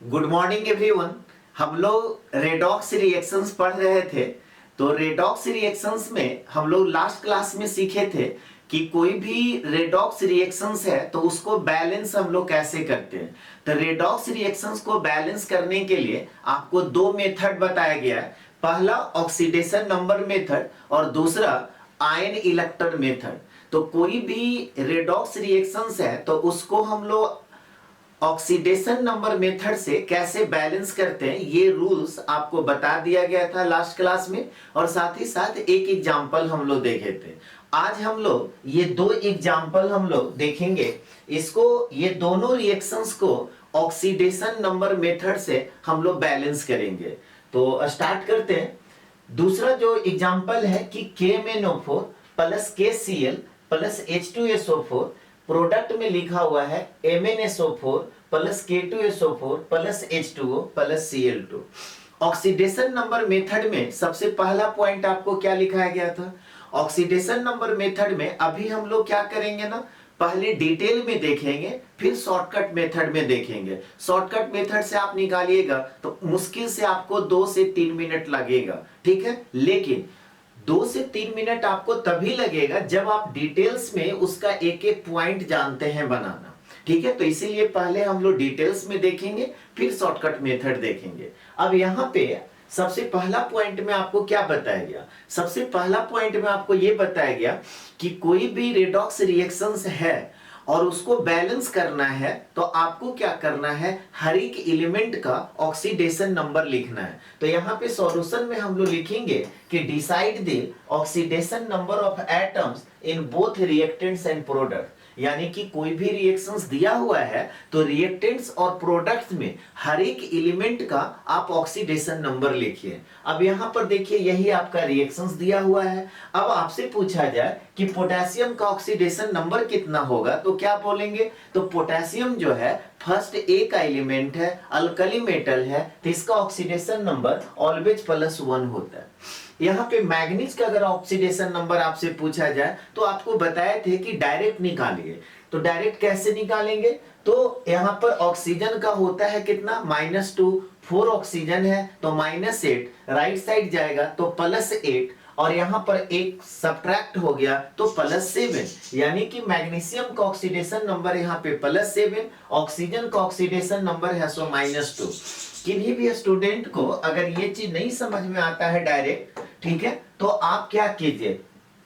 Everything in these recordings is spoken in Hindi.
Good morning everyone. हम लोग रेडॉक्स रिएक्शंस पढ़ रहे थे। तो रेडॉक्स रिएक्शंस में हम लोग लास्ट क्लास में सीखे थे कि कोई भी रेडॉक्स रिएक्शंस है तो उसको बैलेंस हम लोग कैसे करते हैं। तो रेडॉक्स रिएक्शंस को बैलेंस करने के लिए आपको दो मेथड बताया गया है। पहला ऑक्सीडेशन नंबर मेथड और दूसरा आयन इलेक्ट्रॉन मेथड। तो कोई भी रेडॉक्स रिएक्शंस है तो उसको हम लोग ऑक्सीडेशन नंबर मेथड से कैसे बैलेंस करते हैं ये रूल्स आपको बता दिया गया था लास्ट क्लास में, और साथ ही साथ एक एग्जांपल हम लोग देखे थे। आज हम लोग ये दो एग्जांपल हम लोग देखेंगे। इसको ये दोनों रिएक्शंस को ऑक्सीडेशन नंबर मेथड से हम लोग बैलेंस करेंगे। तो स्टार्ट करते हैं। दूसरा जो एग्जांपल है कि KMnO4 plus KCl plus H2SO4 product में लिखा हुआ है MnSO4 plus K2SO4 plus H2O plus Cl2। Oxidation number method में सबसे पहला पॉइंट आपको क्या लिखाया गया था? ऑक्सीडेशन नंबर मेथड में अभी हम लोग क्या करेंगे ना, पहले डिटेल में देखेंगे फिर शॉर्टकट मेथड में देखेंगे। शॉर्टकट मेथड से आप निकालिएगा तो मुश्किल से आपको 2 से 3 मिनट लगेगा, ठीक है। लेकिन 2 से 3 मिनट आपको तभी लगेगा जब आप डिटेल्स में उसका एक एक पॉइंट जानते हैं बनाना, ठीक है। तो इसीलिए पहले हम लोग डिटेल्स में देखेंगे फिर शॉर्टकट मेथड देखेंगे। अब यहाँ पे सबसे पहला पॉइंट में आपको क्या बताया गया? सबसे पहला पॉइंट में आपको यह बताया गया कि कोई भी रेडॉक्स रिएक्शंस है और उसको बैलेंस करना है तो आपको क्या करना है, हर एक एलिमेंट का ऑक्सीडेशन नंबर लिखना है। तो यहाँ पे सॉल्यूशन में हम लोग लिखेंगे कि decide the oxidation number of atoms in both reactants and product. यानी कि कोई भी रिएक्शंस दिया हुआ है तो रिएक्टेंट्स और प्रोडक्ट्स में हर एक एलिमेंट का आप ऑक्सीडेशन नंबर लिखिए। अब यहां पर देखिए यही आपका रिएक्शंस दिया हुआ है। अब आपसे पूछा जाए कि पोटेशियम का ऑक्सीडेशन नंबर कितना होगा तो क्या बोलेंगे? तो पोटेशियम जो है फर्स्ट ए का एलिमेंट है, अल्कली मेटल है, तो इसका ऑक्सीडेशन नंबर ऑलवेज +1 होता है। यहाँ पे मैग्नीज का अगर ऑक्सीडेशन नंबर आपसे पूछा जाए तो आपको बताए थे कि डायरेक्ट निकालिए। तो डायरेक्ट कैसे निकालेंगे? तो यहाँ पर ऑक्सीजन का होता है कितना, -2, 4 ऑक्सीजन है तो -8, राइट साइड जाएगा तो +8, और यहाँ पर एक सब्ट्रैक्ट हो गया तो +7। यानी कि मैग्नीशियम का ऑक्सीडेशन नंबर यहाँ पे +7, ऑक्सीजन का ऑक्सीडेशन नंबर है सो -2। किन्हीं भी स्टूडेंट को अगर ये चीज नहीं समझ में आता है डायरेक्ट, ठीक है, तो आप क्या कीजिए,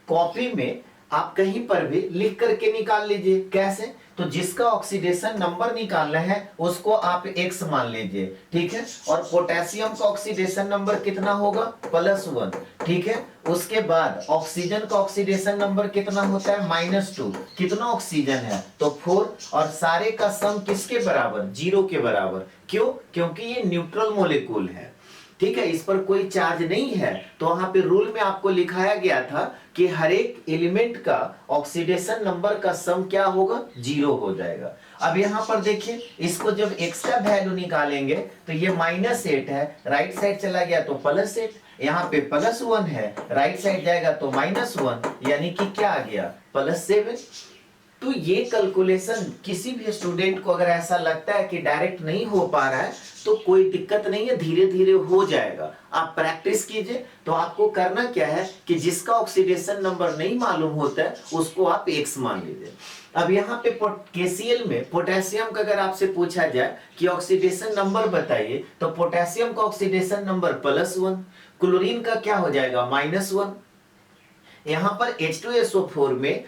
कॉपी में आप कहीं पर भी लिख करके निकाल लीजिए। कैसे? तो जिसका ऑक्सीडेशन नंबर निकालना है उसको आप x मान लीजिए, ठीक है। और पोटेशियम का ऑक्सीडेशन नंबर कितना होगा, +1, ठीक है। उसके बाद ऑक्सीजन का ऑक्सीडेशन नंबर कितना होता है, -2। कितना ऑक्सीजन है तो 4, और सारे का सम किसके बराबर, 0 के बराबर। क्यों? क्योंकि ये न्यूट्रल मॉलिक्यूल है, ठीक है, इस पर कोई चार्ज नहीं है। तो वहां पे रूल में आपको लिखाया गया था कि हर एक एलिमेंट का ऑक्सीडेशन नंबर का सम क्या होगा, 0 हो जाएगा। अब यहां पर देखिए इसको जब x का वैल्यू निकालेंगे तो ये -8 है, राइट साइड चला गया तो +8, यहाँ पे +1 है, राइट साइड जाएगा तो -1, यानी कि क्या आ गया, +7। तो ये कैलकुलेशन किसी भी स्टूडेंट को अगर ऐसा लगता है कि डायरेक्ट नहीं हो पा रहा है तो कोई दिक्कत नहीं है, धीरे धीरे हो जाएगा। आप प्रैक्टिस कीजिए। तो आपको करना क्या है कि जिसका ऑक्सीडेशन नंबर नहीं मालूम होता है उसको आप x मान लीजिए। अब यहाँ पे KCl में पोटेशियम का अगर आपसे पूछा जाए कि ऑक्सीडेशन नंबर बताइए तो पोटेशियम का ऑक्सीडेशन नंबर +1, क्लोरीन का क्या हो जाएगा, -1। यहाँ पर H2SO4 में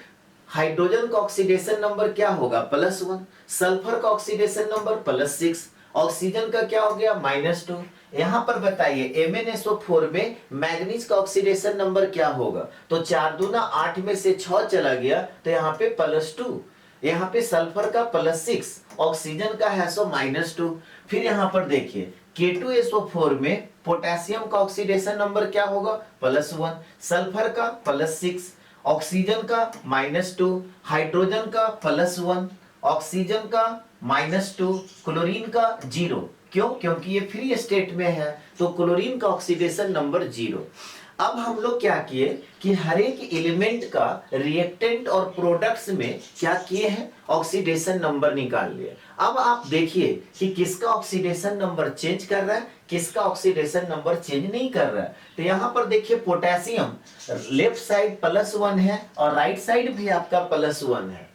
हाइड्रोजन का ऑक्सीडेशन नंबर क्या होगा, +1, सल्फर का ऑक्सीडेशन नंबर +6, ऑक्सीजन का क्या हो गया, -2। यहां पर बताइए MnSO4 में मैग्नीज का ऑक्सीडेशन नंबर क्या होगा, तो 4 दूना 8 में से 6 चला गया तो यहाँ पे +2। यहाँ पे सल्फर का +6, ऑक्सीजन का है सो -2। फिर यहाँ पर देखिए K2SO4 में पोटेशियम का ऑक्सीडेशन नंबर क्या होगा, +1, सल्फर का +6, ऑक्सीजन का -2, हाइड्रोजन का +1, ऑक्सीजन का -2, क्लोरीन का 0। क्यों? क्योंकि ये फ्री स्टेट में है तो क्लोरीन का ऑक्सीडेशन नंबर 0। अब हम लोग क्या किए कि हर एक एलिमेंट का रिएक्टेंट और प्रोडक्ट्स में क्या किए हैं, ऑक्सीडेशन नंबर निकाल लिए। अब आप देखिए कि किसका ऑक्सीडेशन नंबर चेंज कर रहा है, किसका ऑक्सीडेशन नंबर चेंज नहीं कर रहा है। तो यहाँ पर देखिए पोटेशियम लेफ्ट साइड +1 है और राइट साइड भी आपका +1 है,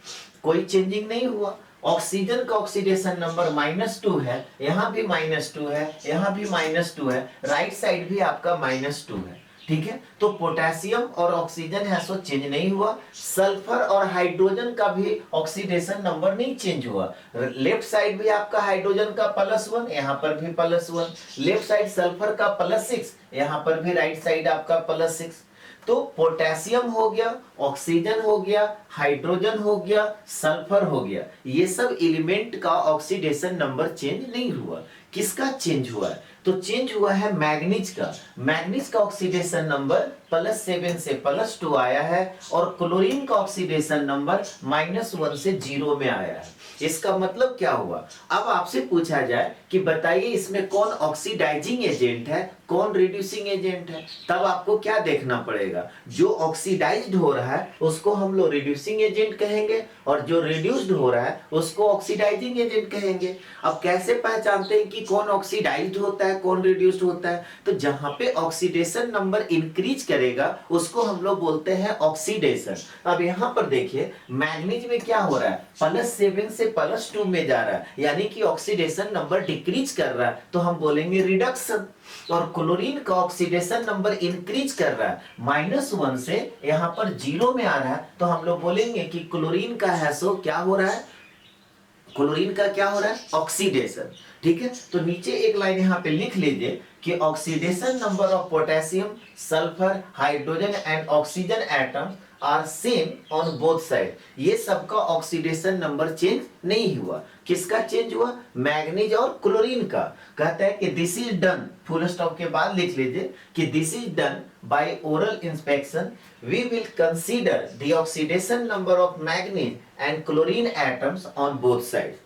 कोई चेंजिंग नहीं हुआ। ऑक्सीजन का ऑक्सीडेशन नंबर -2 है, यहाँ भी -2 है, यहाँ भी -2 है, राइट साइड भी आपका -2 है। ठीक है, तो पोटेशियम और ऑक्सीजन है सो चेंज नहीं हुआ। सल्फर और हाइड्रोजन का भी ऑक्सीडेशन नंबर नहीं चेंज हुआ। लेफ्ट साइड भी आपका हाइड्रोजन का +1, यहाँ पर भी +1, लेफ्ट साइड सल्फर का +6, यहाँ पर भी राइट साइड आपका +6। तो पोटेशियम हो गया, ऑक्सीजन हो गया, हाइड्रोजन हो गया, सल्फर हो गया, ये सब एलिमेंट का ऑक्सीडेशन नंबर चेंज नहीं हुआ। किसका चेंज हुआ है, तो चेंज हुआ है मैग्नीज का। मैग्नीज का ऑक्सीडेशन नंबर +7 से +2 आया है और क्लोरीन का ऑक्सीडेशन नंबर -1 से 0 में आया है। इसका मतलब क्या हुआ, अब आपसे पूछा जाए कि बताइए इसमें कौन ऑक्सीडाइजिंग एजेंट है, कौन रिड्यूसिंग एजेंट है, तब आपको क्या देखना पड़ेगा, जो ऑक्सीडाइज्ड हो रहा है उसको हम लोग रिड्यूसिंग एजेंट कहेंगे और जो रिड्यूस्ड हो रहा है उसको ऑक्सीडाइजिंग एजेंट कहेंगे। अब कैसे पहचानते हैं कि कौन ऑक्सीडाइज्ड होता है, कौन रिड्यूस्ड होता है, तो जहां पे ऑक्सीडेशन नंबर इंक्रीज करेगा उसको हम लोग बोलते हैं ऑक्सीडेशन। अब यहाँ पर देखिए मैग्नीज में क्या हो रहा है, +7 से +2 में जा रहा है, यानी कि ऑक्सीडेशन नंबर डिक्रीज कर रहा है, तो हम बोलेंगे रिडक्शन। और क्लोरीन का ऑक्सीडेशन नंबर इंक्रीज कर रहा है, -1 से यहाँ पर 0 में आ रहा है, तो हम लोग बोलेंगे कि क्लोरीन का है सो क्या हो रहा है, क्लोरीन का क्या हो रहा है, ऑक्सीडेशन। ठीक है, तो नीचे एक लाइन यहाँ पे लिख लीजिए कि oxidation number of potassium, sulphur, hydrogen and oxygen atoms are same on both side. ये सबका ऑक्सीडेशन नंबर चेंज नहीं हुआ। किसका चेंज हुआ, मैग्नीज और क्लोरीन का। कहता है कि this is done, full stop के बाद लिख लीजिए कि this is done by oral inspection, we will consider the oxidation number of manganese and chlorine atoms on both side.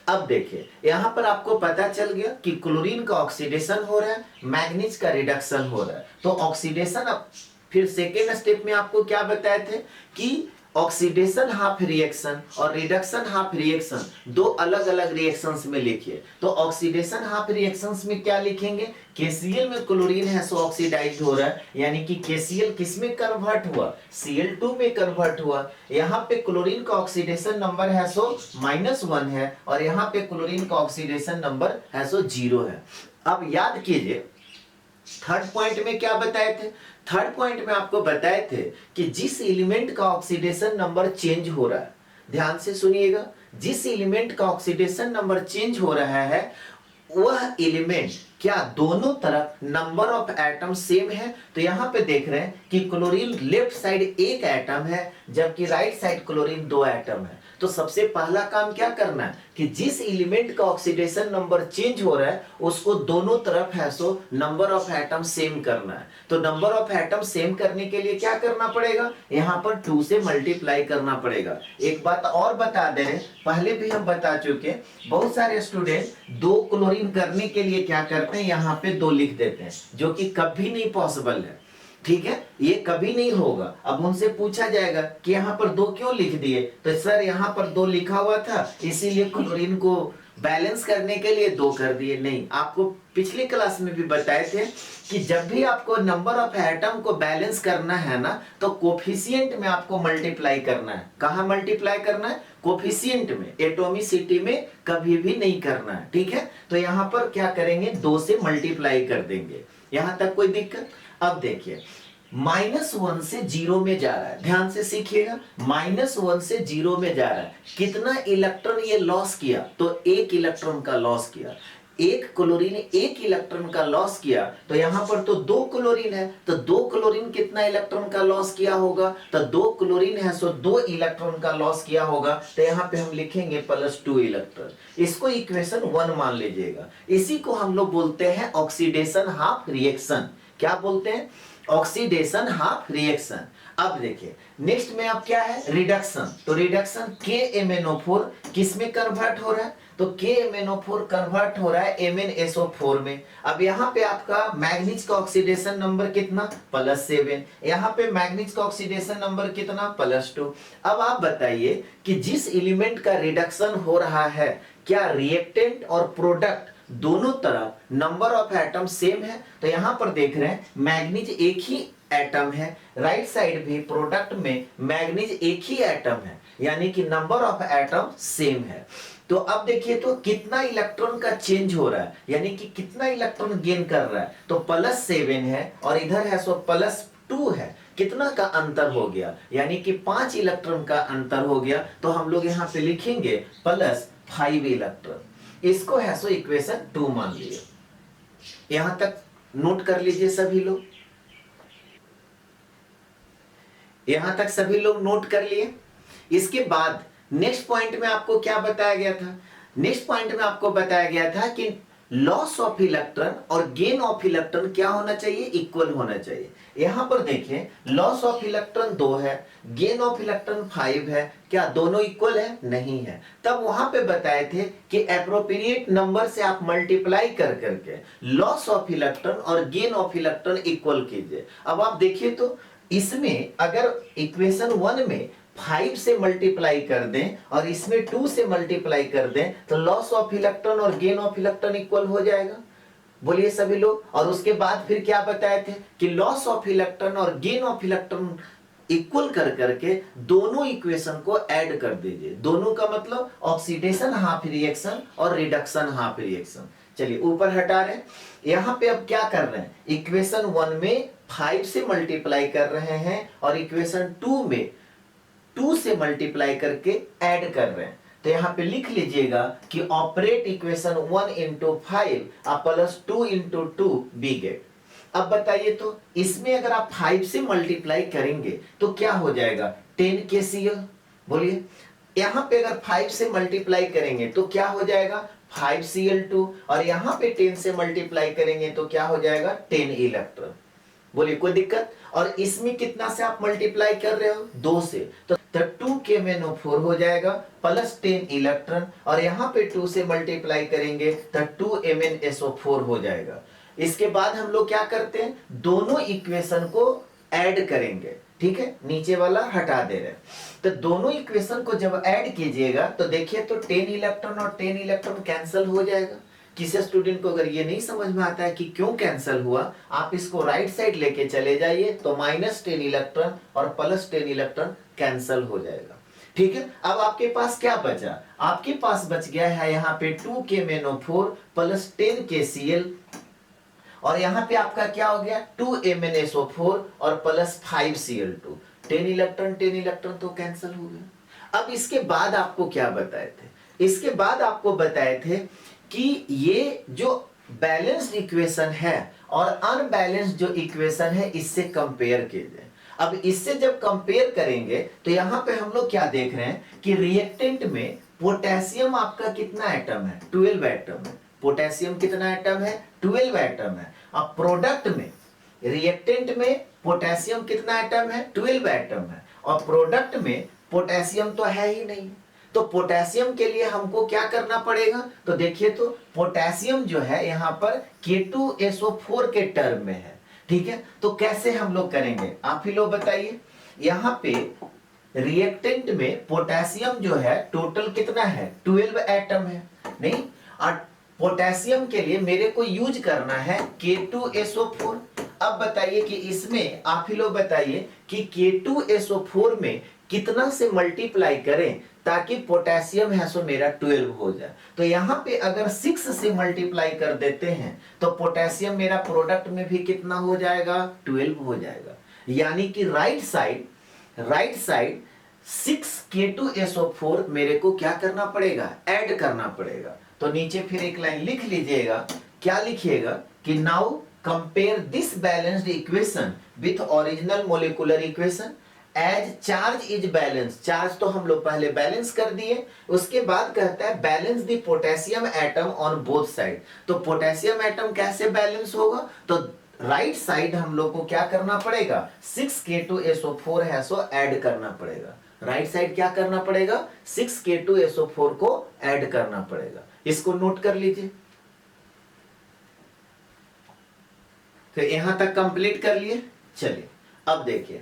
अब देखिए यहाँ पर आपको पता चल गया कि क्लोरीन का ऑक्सीडेशन हो रहा है, मैग्नीज का रिडक्शन हो रहा है। तो ऑक्सीडेशन, अब फिर सेकेंड स्टेप में आपको क्या बताए थे कि ऑक्सीडेशन हाफ रिएक्शन और रिडक्शन हाफ रिएक्शन दो अलग अलग रिएक्शंस में लिखिए। तो ऑक्सीडेशन हाफ रिएक्शंस में क्या लिखेंगे, KCl में क्लोरीन है सो ऑक्सीडाइज्ड हो रहा है, यानी कि KCl किस में कन्वर्ट हुआ, Cl2 में कन्वर्ट हुआ। यहाँ पे क्लोरीन का ऑक्सीडेशन नंबर है सो -1 है और यहाँ पे क्लोरीन का ऑक्सीडेशन नंबर है सो 0 है। अब याद कीजिए थर्ड पॉइंट में क्या बताए थे, थर्ड पॉइंट में आपको बताए थे कि जिस एलिमेंट का ऑक्सीडेशन नंबर चेंज हो रहा है, ध्यान से सुनिएगा, जिस एलिमेंट का ऑक्सीडेशन नंबर चेंज हो रहा है वह एलिमेंट क्या दोनों तरफ नंबर ऑफ एटम सेम है। तो यहाँ पे देख रहे हैं कि क्लोरीन लेफ्ट साइड एक एटम है जबकि राइट साइड क्लोरीन 2 एटम है। तो सबसे पहला काम क्या करना है कि जिस एलिमेंट का ऑक्सीडेशन नंबर चेंज हो रहा है उसको दोनों तरफ है so number of atom same करना है। तो नंबर ऑफ एटम सेम करने के लिए क्या करना पड़ेगा, यहाँ पर 2 से मल्टीप्लाई करना पड़ेगा। एक बात और बता दे रहे, पहले भी हम बता चुके, बहुत सारे स्टूडेंट 2 क्लोरीन करने के लिए क्या करते हैं, यहाँ पे 2 लिख देते हैं, जो कि कभी नहीं पॉसिबल है। ठीक है, ये कभी नहीं होगा। अब उनसे पूछा जाएगा कि यहाँ पर 2 क्यों लिख दिए, तो सर यहाँ पर 2 लिखा हुआ था इसीलिए क्लोरीन को बैलेंस करने के लिए 2 कर दिए। नहीं, आपको पिछले क्लास में भी बताए थे कि जब भी आपको नंबर ऑफ एटम को बैलेंस करना है ना, तो कोफिशिएंट में आपको मल्टीप्लाई करना है। कहाँ मल्टीप्लाई करना है, कोफिशिएंट में, एटोमिसिटी में कभी भी नहीं करना है। ठीक है, तो यहाँ पर क्या करेंगे, 2 से मल्टीप्लाई कर देंगे। यहाँ तक कोई दिक्कत। अब देखिए -1 से 0 में जा रहा है, ध्यान से सीखिएगा, -1 से 0 में जा रहा है। कितना इलेक्ट्रॉन ये लॉस किया, तो 1 इलेक्ट्रॉन का लॉस किया। एक क्लोरीन 1 इलेक्ट्रॉन का लॉस किया, तो यहाँ पर तो 2 क्लोरीन है, तो 2 क्लोरीन कितना इलेक्ट्रॉन का लॉस किया होगा, तो 2 क्लोरीन है सो 2 इलेक्ट्रॉन का लॉस किया होगा। तो यहाँ पे हम लिखेंगे +2 इलेक्ट्रॉन। इसको इक्वेशन 1 मान लीजिएगा। इसी को हम लोग बोलते हैं ऑक्सीडेशन हाफ रिएक्शन। क्या बोलते हैं, ऑक्सीडेशन हाफ रिएक्शन। अब देखिए नेक्स्ट में अब क्या है, रिडक्शन। तो रिडक्शन KMnO4 किस में कन्वर्ट हो रहा है, तो KMnO4 कन्वर्ट हो रहा है MnSO4 में। अब यहाँ पे आपका मैग्नीज का ऑक्सीडेशन नंबर कितना, +7। यहाँ पे मैग्नीज का ऑक्सीडेशन नंबर कितना, +2। अब आप बताइए कि जिस एलिमेंट का रिडक्शन हो रहा है, क्या रिएक्टेंट और प्रोडक्ट दोनों तरफ नंबर ऑफ एटम सेम है? तो यहां पर देख रहे हैं मैग्नीज एक ही एटम है, राइट साइड भी प्रोडक्ट में मैग्नीज एक ही एटम है, यानी कि नंबर ऑफ एटम सेम है। तो अब देखिए तो कितना इलेक्ट्रॉन का चेंज हो रहा है, यानी कि कितना इलेक्ट्रॉन गेन कर रहा है, तो +7 है और इधर है सो +2 है। कितना का अंतर हो गया, यानी कि 5 इलेक्ट्रॉन का अंतर हो गया। तो हम लोग यहाँ पे लिखेंगे +5 इलेक्ट्रॉन। इसको है सो इक्वेशन 2 मान लिए। यहां तक नोट कर लीजिए सभी लोग, यहां तक सभी लोग नोट कर लिए। इसके बाद नेक्स्ट पॉइंट में आपको क्या बताया गया था? नेक्स्ट पॉइंट में आपको बताया गया था कि लॉस ऑफ इलेक्ट्रॉन और गेन ऑफ इलेक्ट्रॉन क्या होना चाहिए, इक्वल होना चाहिए। यहां पर देखिए लॉस ऑफ इलेक्ट्रॉन 2 है, गेन ऑफ इलेक्ट्रॉन 5 है, क्या दोनों इक्वल है? नहीं है। तब वहां पे बताए थे कि एप्रोप्रिएट नंबर से आप मल्टीप्लाई कर करके लॉस ऑफ इलेक्ट्रॉन और गेन ऑफ इलेक्ट्रॉन इक्वल कीजिए। अब आप देखिए तो इसमें अगर इक्वेशन 1 में 5 से मल्टीप्लाई कर दें और इसमें 2 से मल्टीप्लाई कर दें तो लॉस ऑफ इलेक्ट्रॉन और गेन ऑफ इलेक्ट्रॉन इक्वल हो जाएगा। बोलिए सभी लोग। और उसके बाद फिर क्या बताए थे कि लॉस ऑफ इलेक्ट्रॉन और गेन ऑफ इलेक्ट्रॉन इक्वल कर करके दोनों इक्वेशन को ऐड कर दीजिए। दोनों का मतलब ऑक्सीडेशन हाफ रिएक्शन और रिडक्शन हाफ रिएक्शन। चलिए ऊपर हटा रहे हैं। यहां पे अब क्या कर रहे हैं, इक्वेशन 1 में 5 से मल्टीप्लाई कर रहे हैं और इक्वेशन 2 में 2 से मल्टीप्लाई करके ऐड कर रहे हैं। तो यहां पे लिख लीजिएगा कि ऑपरेट इक्वेशन 1 × 5 +2 × 2 बी गेट। अब बताइए तो इसमें अगर आप 5 से मल्टीप्लाई करेंगे तो क्या हो जाएगा, 10 KCl। बोलिए यहां पे अगर 5 से मल्टीप्लाई करेंगे तो क्या हो जाएगा, 5Cl2। और यहां पे 10 से मल्टीप्लाई करेंगे तो क्या हो जाएगा, 10 इलेक्ट्रॉन। बोलिए कोई दिक्कत? और इसमें कितना से आप मल्टीप्लाई कर रहे हो, 2 से, तो 2 KMnO4 हो जाएगा +10 इलेक्ट्रॉन। और यहां पे 2 से मल्टीप्लाई करेंगे तो 2 MnSO4 हो जाएगा। इसके बाद हम लोग क्या करते हैं, दोनों इक्वेशन को ऐड करेंगे। ठीक है, नीचे वाला हटा दे रहे हैं। तो दोनों इक्वेशन को जब ऐड कीजिएगा तो देखिए तो 10 इलेक्ट्रॉन और 10 इलेक्ट्रॉन कैंसिल हो जाएगा। किसी स्टूडेंट को अगर ये नहीं समझ में आता है कि क्यों कैंसिल हुआ, आप इसको राइट साइड लेके चले जाइए तो -10 इलेक्ट्रॉन और +10 इलेक्ट्रॉन कैंसिल हो जाएगा। ठीक है, अब आपके पास क्या बचा, आपके पास बच गया है यहाँ पे 2 KMnO4 +10 KCl और यहाँ पे आपका क्या हो गया, 2 MnSO4 और +5Cl2। 10 इलेक्ट्रॉन तो कैंसिल हो गया। अब इसके बाद आपको क्या बताए थे, इसके बाद आपको बताए थे कि ये जो बैलेंस्ड इक्वेशन है और अनबैलेंस्ड जो इक्वेशन है इससे कंपेयर कीजिए। अब इससे जब कंपेयर करेंगे तो यहां पे हम लोग क्या देख रहे हैं कि रिएक्टेंट में पोटेशियम आपका कितना एटम है, 12 एटम है। पोटेशियम कितना एटम है, 12 एटम है। अब प्रोडक्ट में, रिएक्टेंट में पोटेशियम कितना एटम है, 12 एटम है। और प्रोडक्ट में पोटेशियम तो है ही नहीं। तो पोटेशियम के लिए हमको क्या करना पड़ेगा, तो देखिए तो पोटेशियम जो है यहाँ पर K2SO4 के टर्म में है। ठीक है, तो कैसे हम लोग करेंगे, आप ही लोग बताइए। यहाँ पे रिएक्टेंट में पोटेशियम जो है टोटल कितना है, 12 एटम है। नहीं, और पोटेशियम के लिए मेरे को यूज करना है K2SO4। अब बताइए कि इसमें आप ही लोग बताइए कि K2SO4 में कितना से मल्टीप्लाई करें ताकि पोटेशियम है सो मेरा 12 हो जाए। तो यहाँ पे अगर 6 से मल्टीप्लाई कर देते हैं तो पोटेशियम मेरा प्रोडक्ट में भी कितना हो जाएगा, 12 हो जाएगा। यानी कि राइट साइड 6K2SO4 मेरे को क्या करना पड़ेगा, ऐड करना पड़ेगा। तो नीचे फिर एक लाइन लिख लीजिएगा, क्या लिखिएगा कि now compare this balanced equation with original molecular equation as charge is balance. Charge तो हम लोग पहले बैलेंस कर दिए, उसके बाद कहता है balance the potassium atom on both side. तो पोटेशियम एटम कैसे बैलेंस होगा, तो राइट साइड हम लोग को क्या करना पड़ेगा, 6K2SO4 है सो ऐड करना पड़ेगा। राइट साइड क्या करना पड़ेगा, 6K2SO4 को ऐड करना पड़ेगा। इसको नोट कर लीजिए। तो यहां तक कंप्लीट कर लिए। चलिए अब देखिए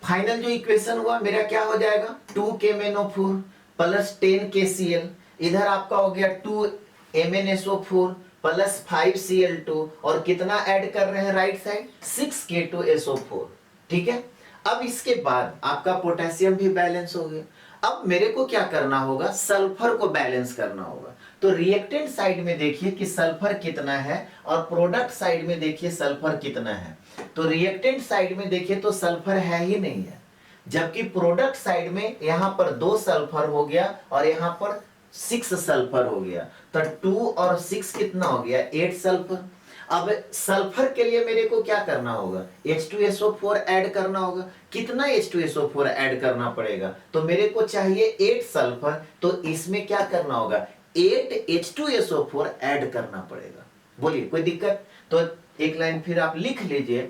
फाइनल जो इक्वेशन हुआ मेरा क्या हो जाएगा, 2KMnO4 प्लस 10KCl, इधर आपका हो गया 2MnSO4 प्लस 5Cl2 और कितना ऐड कर रहे हैं राइट साइड, 6K2SO4। ठीक है, अब इसके बाद आपका पोटेशियम भी बैलेंस हो गया। अब मेरे को क्या करना होगा, सल्फर को बैलेंस करना होगा। तो रिएक्टेंट साइड में देखिए कि सल्फर कितना है और प्रोडक्ट साइड में देखिए सल्फर कितना है। तो रिएक्टेंट साइड में देखिए तो सल्फर है ही नहीं है, जबकि प्रोडक्ट साइड में यहां पर 2 सल्फर हो गया और यहां पर 6 सल्फर हो गया। तो 2 और 6 कितना हो गया, 8 सल्फर। अब सल्फर के लिए मेरे को क्या करना होगा, H2SO4 ऐड करना होगा। कितना H2SO4 ऐड करना पड़ेगा, तो मेरे को चाहिए 8 सल्फर, तो इसमें क्या करना होगा, 8 H2SO4 ऐड करना पड़ेगा। बोलिए कोई दिक्कत? तो एक लाइन फिर आप लिख लीजिए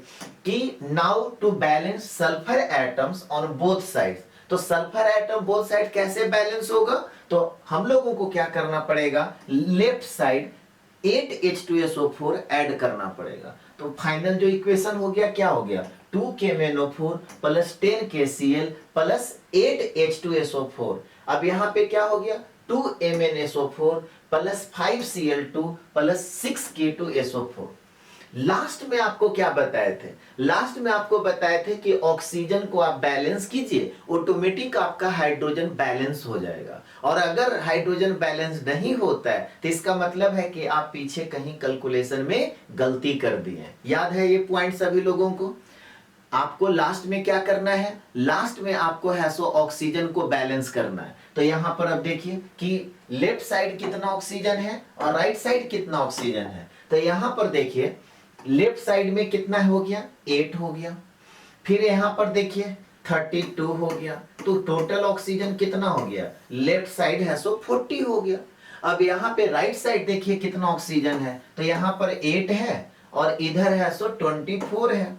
कि now to balance sulphur atoms on both sides. तो सल्फर एटम बोथ साइड कैसे बैलेंस होगा, तो हम लोगों को क्या करना पड़ेगा, लेफ्ट साइड 8 H2SO4 ऐड करना पड़ेगा। तो फाइनल जो इक्वेशन हो गया क्या हो गया, 2KMnO4 plus 10KCl plus 8 H2SO4। अब यहां पे क्या हो गया, 2MnSO4 plus 5Cl2 plus 6K2SO4। Last में आपको क्या बताए थे, लास्ट में आपको बताए थे कि ऑक्सीजन को आप बैलेंस कीजिए, ऑटोमेटिक आपका हाइड्रोजन बैलेंस हो जाएगा। और अगर हाइड्रोजन बैलेंस नहीं होता है तो इसका मतलब है कि आप पीछे कहीं कैलकुलेशन में गलती कर दिए। याद है ये पॉइंट सभी लोगों को? आपको लास्ट में क्या करना है, लास्ट में आपको है सो ऑक्सीजन को बैलेंस करना है। तो यहां पर अब देखिए कि लेफ्ट साइड कितना ऑक्सीजन है और राइट साइड कितना ऑक्सीजन है। तो यहां पर देखिए लेफ्ट साइड में कितना हो गया, 8 हो गया। फिर यहां पर देखिए 32 हो गया। तो टोटल ऑक्सीजन कितना हो गया, लेफ्ट साइड है सो 40 हो गया। अब यहाँ पे राइट साइड देखिए कितना ऑक्सीजन है, तो यहाँ पर 8 है और इधर है सो 24 है।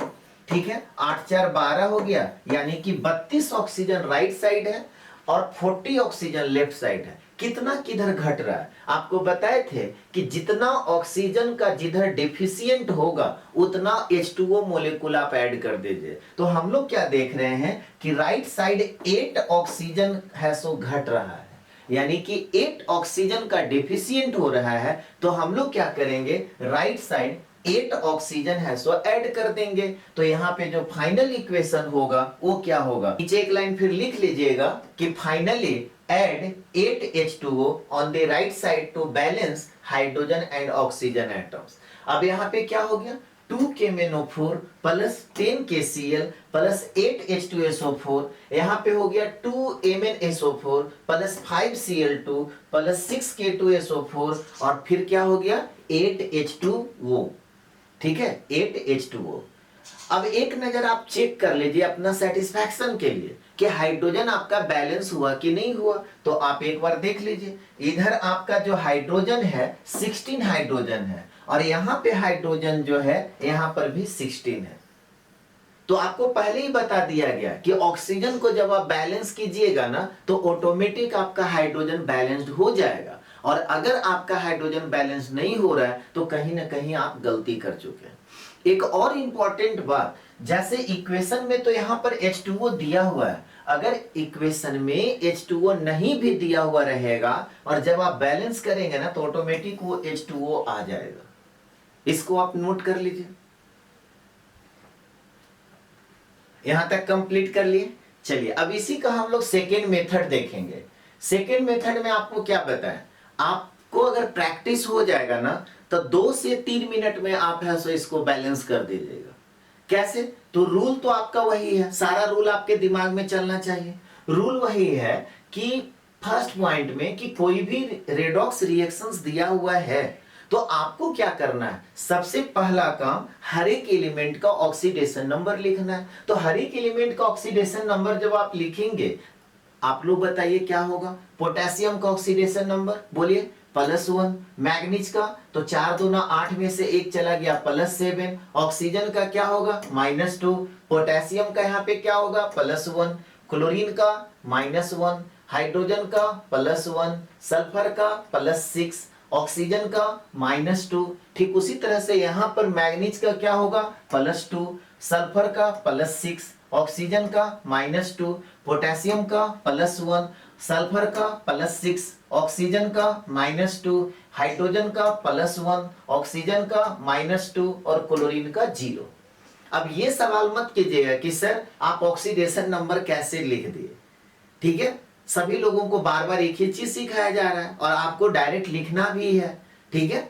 ठीक है, 8 4 12 हो गया, यानी कि 32 ऑक्सीजन राइट साइड है और 40 ऑक्सीजन लेफ्ट साइड है। कितना किधर घट रहा है, आपको बताए थे कि जितना ऑक्सीजन का जिधर डेफिशिएंट होगा उतना H2O मोलेकुल आप ऐड कर दीजिए। तो हम लोग क्या देख रहे हैं कि राइट साइड 8 ऑक्सीजन है सो घट रहा है, यानी कि 8 ऑक्सीजन का डेफिशिएंट हो रहा है। तो हम लोग क्या करेंगे, राइट साइड 8 ऑक्सीजन है सो ऐड कर देंगे। तो यहाँ पे जो फाइनल इक्वेशन होगा वो क्या होगा, नीचे एक लाइन फिर लिख लीजिएगा कि finally add 8 H2O on the right side to balance hydrogen and oxygen atoms। अब यहाँ पे क्या हो गया, 2KMnO4 plus 10KCl plus 8 H2SO4, यहाँ पे हो गया 2MnSO4 plus 5Cl2 plus 6K2SO4 और फिर क्या हो गया 8 H2O। ठीक है, 8 H2O। अब एक नजर आप चेक कर लीजिए अपना सेटिस्फैक्शन के लिए कि हाइड्रोजन आपका बैलेंस हुआ कि नहीं हुआ। तो आप एक बार देख लीजिए, इधर आपका जो हाइड्रोजन है 16 हाइड्रोजन है और यहाँ पे हाइड्रोजन जो है यहाँ पर भी 16 है। तो आपको पहले ही बता दिया गया कि ऑक्सीजन को जब आप बैलेंस कीजिएगा ना तो ऑटोमेटिक आपका हाइड्रोजन बैलेंस्ड हो जाएगा। और अगर आपका हाइड्रोजन बैलेंस नहीं हो रहा है तो कहीं ना कहीं आप गलती कर चुके हैं। एक और इंपॉर्टेंट बात, जैसे इक्वेशन में तो यहाँ पर H2O दिया हुआ है, अगर इक्वेशन में H2O नहीं भी दिया हुआ रहेगा और जब आप बैलेंस करेंगे ना तो ऑटोमेटिक वो H2O आ जाएगा। इसको आप नोट कर लीजिए। यहां तक कंप्लीट कर लिए। चलिए अब इसी का हम लोग सेकेंड मेथड देखेंगे। सेकेंड मेथड में आपको क्या बताएं, आपको अगर प्रैक्टिस हो जाएगा ना तो 2 से 3 मिनट में आप है सो इसको बैलेंस कर दीजिएगा। कैसे, तो रूल तो आपका वही है, सारा रूल आपके दिमाग में चलना चाहिए। रूल वही है कि फर्स्ट पॉइंट में कि कोई भी रेडॉक्स रिएक्शंस दिया हुआ है तो आपको क्या करना है, सबसे पहला काम हर एक एलिमेंट का ऑक्सीडेशन नंबर लिखना है। तो हर एक एलिमेंट का ऑक्सीडेशन नंबर जब आप लिखेंगे, आप लोग बताइए क्या होगा, पोटेशियम का ऑक्सीडेशन नंबर बोलिए +1, मैग्नीज का तो 4 दूना 8 में से 1 चला गया +7, ऑक्सीजन का क्या होगा -2, पोटेशियम का यहाँ पे क्या होगा +1, क्लोरीन का -1, हाइड्रोजन का +1, सल्फर का +6, ऑक्सीजन का -2। ठीक उसी तरह से यहाँ पर मैग्नीज का क्या होगा +2, सल्फर का +6, ऑक्सीजन का -2, पोटेशियम का +1, सल्फर का +6, ऑक्सीजन का -2, हाइड्रोजन का +1, ऑक्सीजन का -2 और क्लोरीन का 0। अब ये सवाल मत कीजिएगा कि सर आप ऑक्सीडेशन नंबर कैसे लिख दिए। ठीक है, सभी लोगों को बार बार एक ही चीज सिखाया जा रहा है और आपको डायरेक्ट लिखना भी है। ठीक है,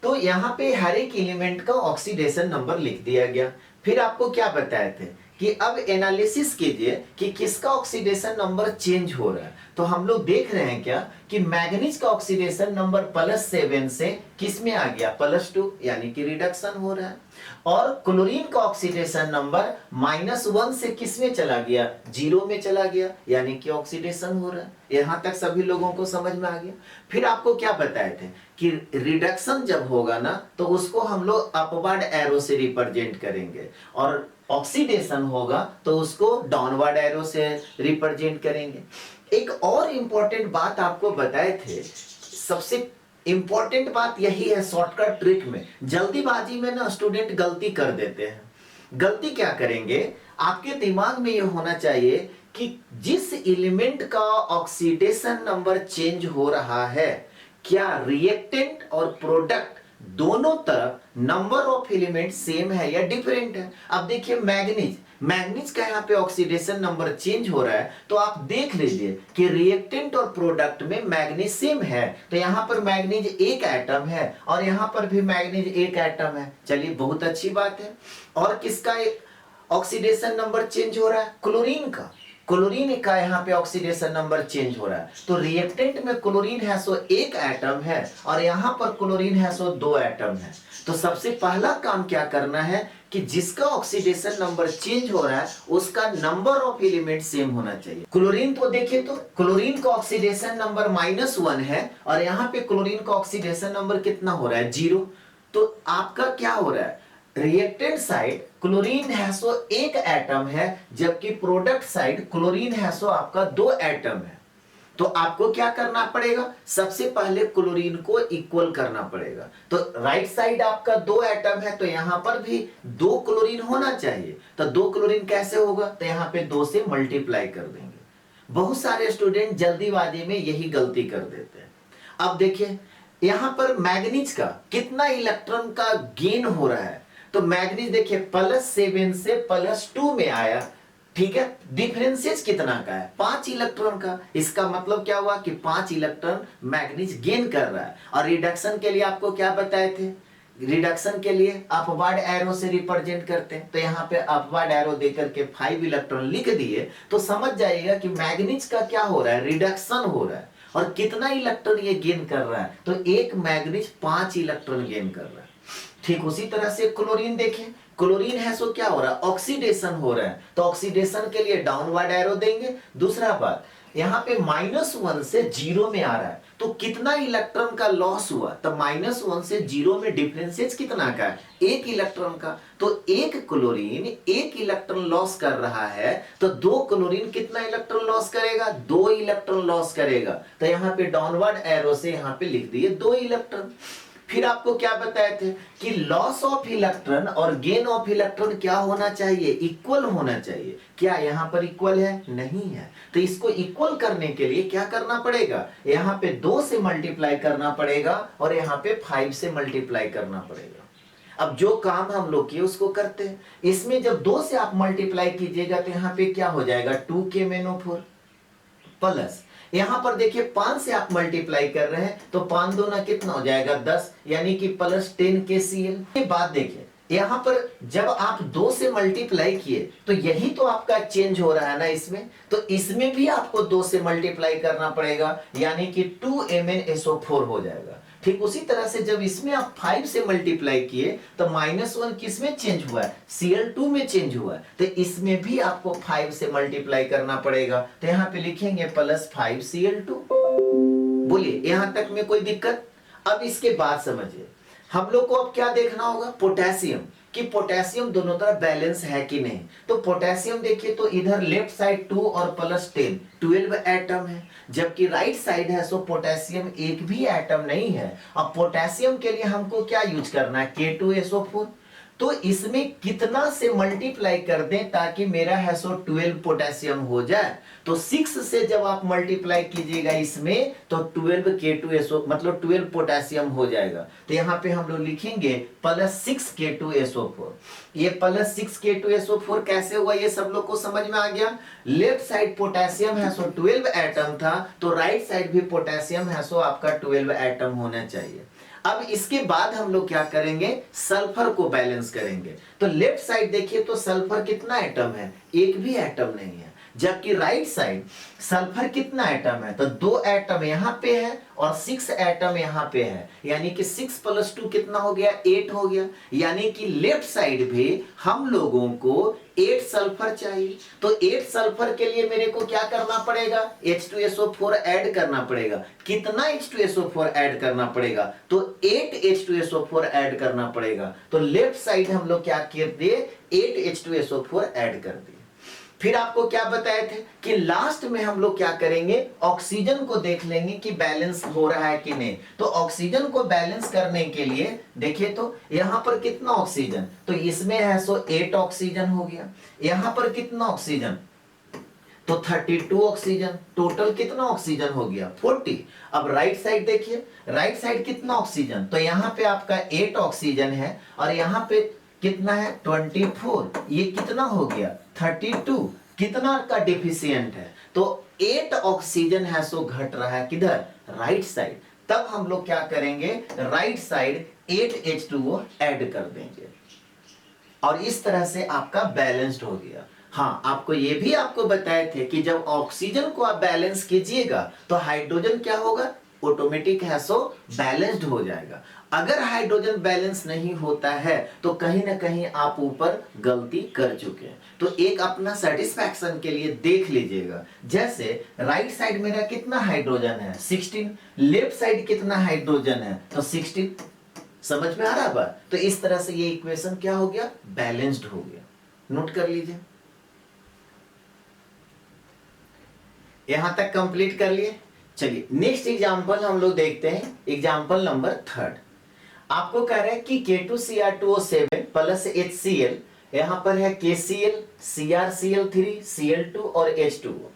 तो यहाँ पे हर एक एलिमेंट का ऑक्सीडेशन नंबर लिख दिया गया। फिर आपको क्या बताए थे कि अब एनालिसिस कीजिए कि किसका ऑक्सीडेशन नंबर चेंज हो रहा है। तो हम लोग देख रहे हैं क्या कि मैग्नीज का ऑक्सीडेशन नंबर +7 से किस में आ गया +2, यानी कि रिडक्शन हो रहा है। और क्लोरीन का ऑक्सीडेशन नंबर -1 से किस में चला गया 0 में चला गया, यानी कि ऑक्सीडेशन हो रहा है। यहां तक सभी लोगों को समझ में आ गया। फिर आपको क्या बताए थे कि रिडक्शन जब होगा ना तो उसको हम लोग अपवर्ड एरो से रिप्रेजेंट करेंगे और ऑक्सीडेशन होगा तो उसको डाउनवर्ड एरो से रिप्रेजेंट करेंगे। एक और इंपॉर्टेंट बात आपको बताए थे, सबसे इंपॉर्टेंट बात यही है शॉर्टकट ट्रिक में, जल्दीबाजी में ना स्टूडेंट गलती कर देते हैं। गलती क्या करेंगे, आपके दिमाग में यह होना चाहिए कि जिस एलिमेंट का ऑक्सीडेशन नंबर चेंज हो रहा है, क्या रिएक्टेंट और प्रोडक्ट दोनों तरफ नंबर ऑफ एलिमेंट सेम है या डिफरेंट है। अब देखिए मैग्नीज का यहाँ पे ऑक्सीडेशन नंबर चेंज हो रहा है तो आप देख लीजिए कि रिएक्टेंट और प्रोडक्ट में मैग्नीज सेम है, तो यहाँ पर मैग्नीज एक एटम है और यहाँ पर भी मैग्नीज एक एटम है। चलिए बहुत अच्छी बात है। और किसका ऑक्सीडेशन नंबर चेंज हो रहा है, क्लोरीन का यहाँ पे ऑक्सीडेशन नंबर चेंज हो रहा है। तो रिएक्टेंट में क्लोरीन है सो एक एटम है और यहाँ पर क्लोरीन है सो 2 एटम है। तो सबसे पहला काम क्या करना है कि जिसका ऑक्सीडेशन नंबर चेंज हो रहा है उसका नंबर ऑफ एलिमेंट सेम होना चाहिए। क्लोरीन को देखिए तो क्लोरीन का ऑक्सीडेशन नंबर -1 है और यहाँ पे क्लोरीन का ऑक्सीडेशन नंबर कितना हो रहा है 0। तो आपका क्या हो रहा है, रिएक्टेंट साइड क्लोरीन है सो एक एटम है जबकि प्रोडक्ट साइड क्लोरीन है सो आपका 2 एटम है। तो आपको क्या करना पड़ेगा, सबसे पहले क्लोरीन को इक्वल करना पड़ेगा। तो राइट साइड आपका 2 एटम है तो यहां पर भी 2 क्लोरीन होना चाहिए। तो 2 क्लोरीन कैसे होगा, तो यहां पे 2 से मल्टीप्लाई कर देंगे। बहुत सारे स्टूडेंट जल्दीबाजी में यही गलती कर देते हैं। अब देखिए यहां पर मैग्नीज का कितना इलेक्ट्रॉन का गेन हो रहा है, तो मैग्नीज देखिए +7 से +2 में आया। ठीक है, डिफरेंसेस कितना का है 5 इलेक्ट्रॉन का। इसका मतलब क्या हुआ कि 5 इलेक्ट्रॉन मैग्नीज गेन कर रहा है। और रिडक्शन के लिए आपको क्या बताए थे, रिडक्शन के लिए अपवर्ड एरो से रिप्रेजेंट करते हैं। तो यहाँ पे अपवर्ड एरो देकर के 5 इलेक्ट्रॉन लिख दिए तो समझ जाइएगा कि मैग्नीज का क्या हो रहा है, रिडक्शन हो रहा है। और कितना इलेक्ट्रॉन ये गेन कर रहा है, तो एक मैग्नीज 5 इलेक्ट्रॉन गेन कर रहा है। ठीक उसी तरह से क्लोरीन देखें, क्लोरीन है सो क्या हो रहा है, ऑक्सीडेशन हो रहा है। तो ऑक्सीडेशन के लिए डाउनवर्ड एरो देंगे। दूसरा बात, यहाँ पे -1 से 0 में आ रहा है तो कितना इलेक्ट्रॉन का लॉस हुआ, तो -1 से 0 में डिफरेंसेस कितना का है, 1 इलेक्ट्रॉन का। तो एक क्लोरीन 1 इलेक्ट्रॉन लॉस कर रहा है तो 2 क्लोरीन कितना इलेक्ट्रॉन लॉस करेगा, 2 इलेक्ट्रॉन लॉस करेगा। तो यहाँ पे डाउनवर्ड एरो से यहाँ पे लिख दिए 2 इलेक्ट्रॉन। फिर आपको क्या बताए थे कि लॉस ऑफ इलेक्ट्रॉन और गेन ऑफ इलेक्ट्रॉन क्या होना चाहिए, इक्वल होना चाहिए। क्या यहाँ पर इक्वल है, नहीं है। तो इसको इक्वल करने के लिए क्या करना पड़ेगा, यहाँ पे 2 से मल्टीप्लाई करना पड़ेगा और यहाँ पे 5 से मल्टीप्लाई करना पड़ेगा। अब जो काम हम लोग किए उसको करते हैं। इसमें जब 2 से आप मल्टीप्लाई कीजिएगा तो यहाँ पे क्या हो जाएगा 2k-4 प्लस यहां पर देखिए 5 से आप मल्टीप्लाई कर रहे हैं तो 5 दूना कितना हो जाएगा 10, यानी कि +10 KCl। ये बात देखिए यहां पर जब आप 2 से मल्टीप्लाई किए तो यही तो आपका चेंज हो रहा है ना इसमें, तो इसमें भी आपको 2 से मल्टीप्लाई करना पड़ेगा यानी कि 2MnSO4 हो जाएगा। ठीक उसी तरह से जब इसमें आप 5 से मल्टीप्लाई किए तो -1 किस में चेंज हुआ है, Cl2 में चेंज हुआ है। तो इसमें भी आपको 5 से मल्टीप्लाई करना पड़ेगा। तो यहाँ पे लिखेंगे +5 Cl2। बोलिए यहां तक में कोई दिक्कत? अब इसके बाद समझिए, हम लोग को अब क्या देखना होगा, पोटेशियम, कि पोटेशियम दोनों तरफ बैलेंस है कि नहीं। तो पोटेशियम देखिए तो इधर लेफ्ट साइड 2 और +10 12 एटम है, जबकि राइट साइड है सो पोटेशियम एक भी एटम नहीं है। अब पोटेशियम के लिए हमको क्या यूज करना है, K2SO4। तो इसमें कितना से मल्टीप्लाई कर दें ताकि मेरा है सो 12 पोटेशियम हो जाए। तो 6 से जब आप मल्टीप्लाई कीजिएगा इसमें तो 12 K2SO मतलब 12 पोटेशियम हो जाएगा। तो यहाँ पे हम लोग लिखेंगे +6 K2SO4। ये +6 K2SO4 कैसे हुआ ये सब लोग को समझ में आ गया। लेफ्ट साइड पोटेशियम है सो 12 एटम था, तो राइट साइड भी पोटेशियम है सो आपका 12 एटम होना चाहिए। अब इसके बाद हम लोग क्या करेंगे, सल्फर को बैलेंस करेंगे। तो लेफ्ट साइड देखिए तो सल्फर कितना एटम है, एक भी एटम नहीं है, जबकि राइट साइड सल्फर कितना एटम है, तो 2 एटम यहां पे है और 6 एटम यहां पे है, यानी कि 6 + 2 कितना हो गया, 8 हो गया। यानी कि लेफ्ट साइड भी हम लोगों को 8 सल्फर चाहिए। तो 8 सल्फर के लिए मेरे को क्या करना पड़ेगा, H2SO4 ऐड करना पड़ेगा। कितना H2SO4 ऐड करना पड़ेगा, तो 8 H2SO4 ऐड करना पड़ेगा। तो लेफ्ट साइड हम लोग क्या कर दिए, 8 H2SO4 ऐड कर दिए। फिर आपको क्या बताए थे कि लास्ट में हम लोग क्या करेंगे, ऑक्सीजन को देख लेंगे कि बैलेंस हो रहा है कि नहीं। तो ऑक्सीजन को बैलेंस करने के लिए देखिए तो यहां पर कितना ऑक्सीजन, तो इसमें है सो 8 ऑक्सीजन हो गया। यहां पर कितना ऑक्सीजन, तो 32 ऑक्सीजन। टोटल कितना ऑक्सीजन हो गया, 40। अब राइट साइड देखिए, राइट साइड कितना ऑक्सीजन, तो यहां पे आपका 8 ऑक्सीजन है और यहां पे कितना है, 24। ये कितना हो गया, 32। कितना का डिफिशियंट है, तो 8 ऑक्सीजन है सो घट रहा है किधर, राइट साइड। तब हम लोग क्या करेंगे, राइट साइड 8H2O ऐड कर देंगे और इस तरह से आपका बैलेंस्ड हो गया। हाँ, आपको ये भी आपको बताए थे कि जब ऑक्सीजन को आप बैलेंस कीजिएगा तो हाइड्रोजन क्या होगा, ऑटोमेटिक है सो बैलेंस्ड हो जाएगा। अगर हाइड्रोजन बैलेंस नहीं होता है तो कहीं ना कहीं आप ऊपर गलती कर चुके हैं। तो एक अपना सेटिस्फैक्शन के लिए देख लीजिएगा, जैसे राइट साइड मेरा कितना हाइड्रोजन है, 16। लेफ्ट साइड कितना हाइड्रोजन है, तो 16। समझ में आ रहा है बात। तो इस तरह से ये इक्वेशन क्या हो गया, बैलेंस्ड हो गया। नोट कर लीजिए, यहां तक कंप्लीट कर लिए। चलिए नेक्स्ट एग्जांपल हम लोग देखते हैं, एग्जांपल नंबर 3। आपको कह रहे हैं कि K2Cr2O7 + HCl, यहां पर है KCl, CrCl3, Cl2 और H2O।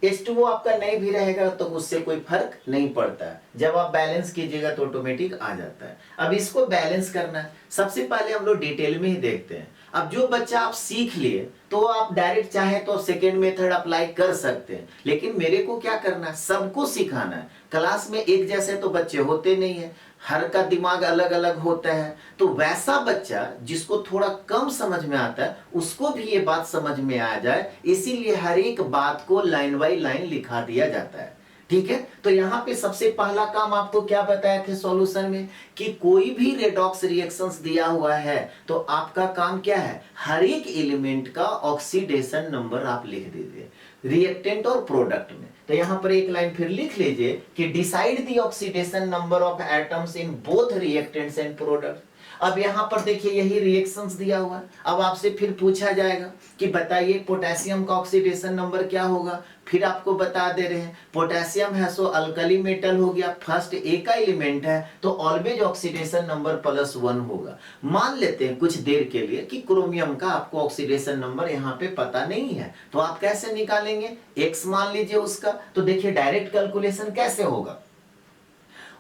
H2O आपका नहीं भी रहेगा तो उससे कोई फर्क नहीं पड़ता है, जब आप बैलेंस कीजिएगा तो ऑटोमेटिक आ जाता है। अब इसको बैलेंस करना है, सबसे पहले हम लोग डिटेल में ही देखते हैं। अब जो बच्चा आप सीख लिए तो आप डायरेक्ट चाहे तो सेकेंड मेथड अप्लाई कर सकते हैं, लेकिन मेरे को क्या करना है, सबको सिखाना है। क्लास में एक जैसे तो बच्चे होते नहीं है, हर का दिमाग अलग अलग होता है। तो वैसा बच्चा जिसको थोड़ा कम समझ में आता है उसको भी ये बात समझ में आ जाए, इसीलिए हर एक बात को लाइन बाय लाइन लिखा दिया जाता है। ठीक है, तो यहाँ पे सबसे पहला काम आपको क्या बताए थे सॉल्यूशन में, कि कोई भी रेडॉक्स रिएक्शंस दिया हुआ है तो आपका काम क्या है, हर एक एलिमेंट का ऑक्सीडेशन नंबर आप लिख दीजिए रिएक्टेंट और प्रोडक्ट में। तो यहाँ पर एक लाइन फिर लिख लीजिए कि decide the oxidation number of atoms in both reactants and product. अब यहाँ पर देखिए यही रिएक्शंस दिया हुआ है। अब आपसे फिर पूछा जाएगा कि बताइए पोटेशियम का ऑक्सीडेशन नंबर क्या होगा, फिर आपको बता दे रहे हैं पोटेशियम है सो अल्कली मेटल हो गया, फर्स्ट ए का एलिमेंट है तो ऑलवेज ऑक्सीडेशन नंबर +1 होगा। मान लेते हैं कुछ देर के लिए कि क्रोमियम का आपको ऑक्सीडेशन नंबर यहाँ पे पता नहीं है, तो आप कैसे निकालेंगे, x मान लीजिए उसका। तो देखिए डायरेक्ट कैलकुलेशन कैसे होगा,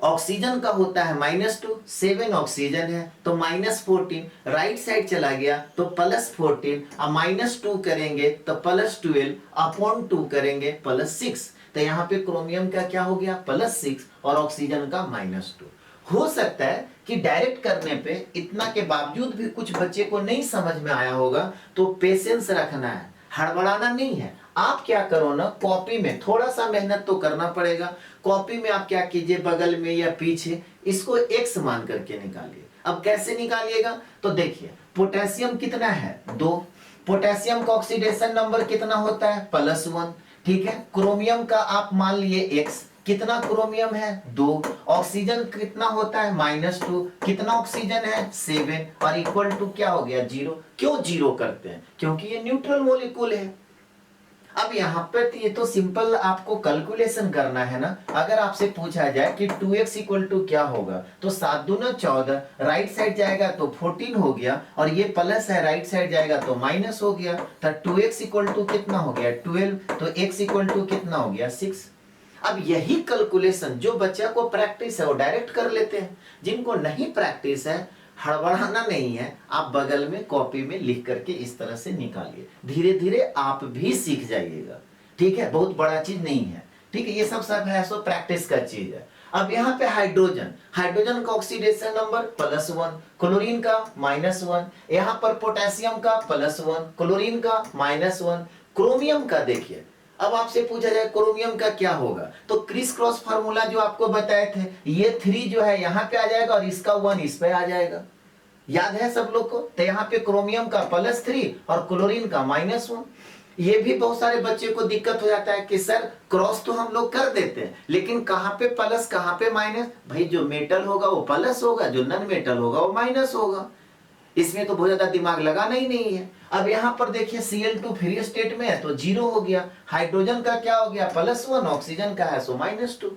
ऑक्सीजन का होता है -2, 7 ऑक्सीजन है तो -14, राइट साइड चला गया तो +14, अब -2 करेंगे तो +12 अपॉन 2 करेंगे +6। तो यहाँ पे क्रोमियम का क्या हो गया, +6 और ऑक्सीजन का -2। हो सकता है कि डायरेक्ट करने पे इतना के बावजूद भी कुछ बच्चे को नहीं समझ में आया होगा, तो पेशेंस रखना है, हड़बड़ाना नहीं है। आप क्या करो ना, कॉपी में थोड़ा सा मेहनत तो करना पड़ेगा। कॉपी में आप क्या कीजिए, बगल में या पीछे इसको x मान करके निकालिए। अब कैसे निकालिएगा, तो देखिए पोटेशियम कितना है, 2। पोटेशियम का ऑक्सीडेशन नंबर कितना होता है, +1। ठीक है, क्रोमियम का आप मान लिए x, कितना क्रोमियम है 2, ऑक्सीजन कितना होता है -2, कितना ऑक्सीजन है 7 और इक्वल टू क्या हो गया 0। क्यों 0 करते हैं? क्योंकि ये न्यूट्रल मॉलिक्यूल है। अब यहाँ पे ये तो सिंपल आपको कैलकुलेशन करना है ना। अगर आपसे पूछा जाए कि 2x इक्वल टू क्या होगा, तो 7 दूना 14, राइट साइड जाएगा तो 14 हो गया, और ये प्लस है राइट साइड जाएगा तो माइनस हो गया, तो 2x इक्वल टू कितना हो गया 12, तो x इक्वल टू कितना हो गया 6। अब यही कैलकुलेशन जो बच्चा को प्रैक्टिस है वो डायरेक्ट कर लेते हैं, जिनको नहीं प्रैक्टिस है हड़बड़ाना नहीं है, आप बगल में कॉपी में लिख करके इस तरह से निकालिए, धीरे धीरे आप भी सीख जाइएगा। ठीक है, बहुत बड़ा चीज नहीं है। ठीक है, ये सब है सो प्रैक्टिस का चीज है। अब यहाँ पे हाइड्रोजन, हाइड्रोजन का ऑक्सीडेशन नंबर +1, क्लोरीन का -1, यहाँ पर पोटेशियम का +1, क्लोरीन का -1, क्रोमियम का देखिए। अब आपसे पूछा जाए क्रोमियम का क्या होगा, तो क्रिस क्रॉस फार्मूला जो आपको बताए थे, ये 3 जो है यहाँ पे आ जाएगा और इसका 1 इस पे आ जाएगा। याद है सब लोग को? तो यहाँ पे क्रोमियम का +3 और क्लोरीन का -1। ये भी बहुत सारे बच्चे को दिक्कत हो जाता है कि सर क्रॉस तो हम लोग कर देते हैं, लेकिन कहाँ पे प्लस कहाँ पे माइनस? भाई जो मेटल होगा वो प्लस होगा, जो नॉन मेटल होगा वो माइनस होगा। इसमें तो बहुत ज्यादा दिमाग लगाना ही नहीं है। अब यहाँ पर देखिए Cl2 फ्री स्टेट में है तो 0 हो गया, हाइड्रोजन का क्या हो गया +1, ऑक्सीजन का है सो -2।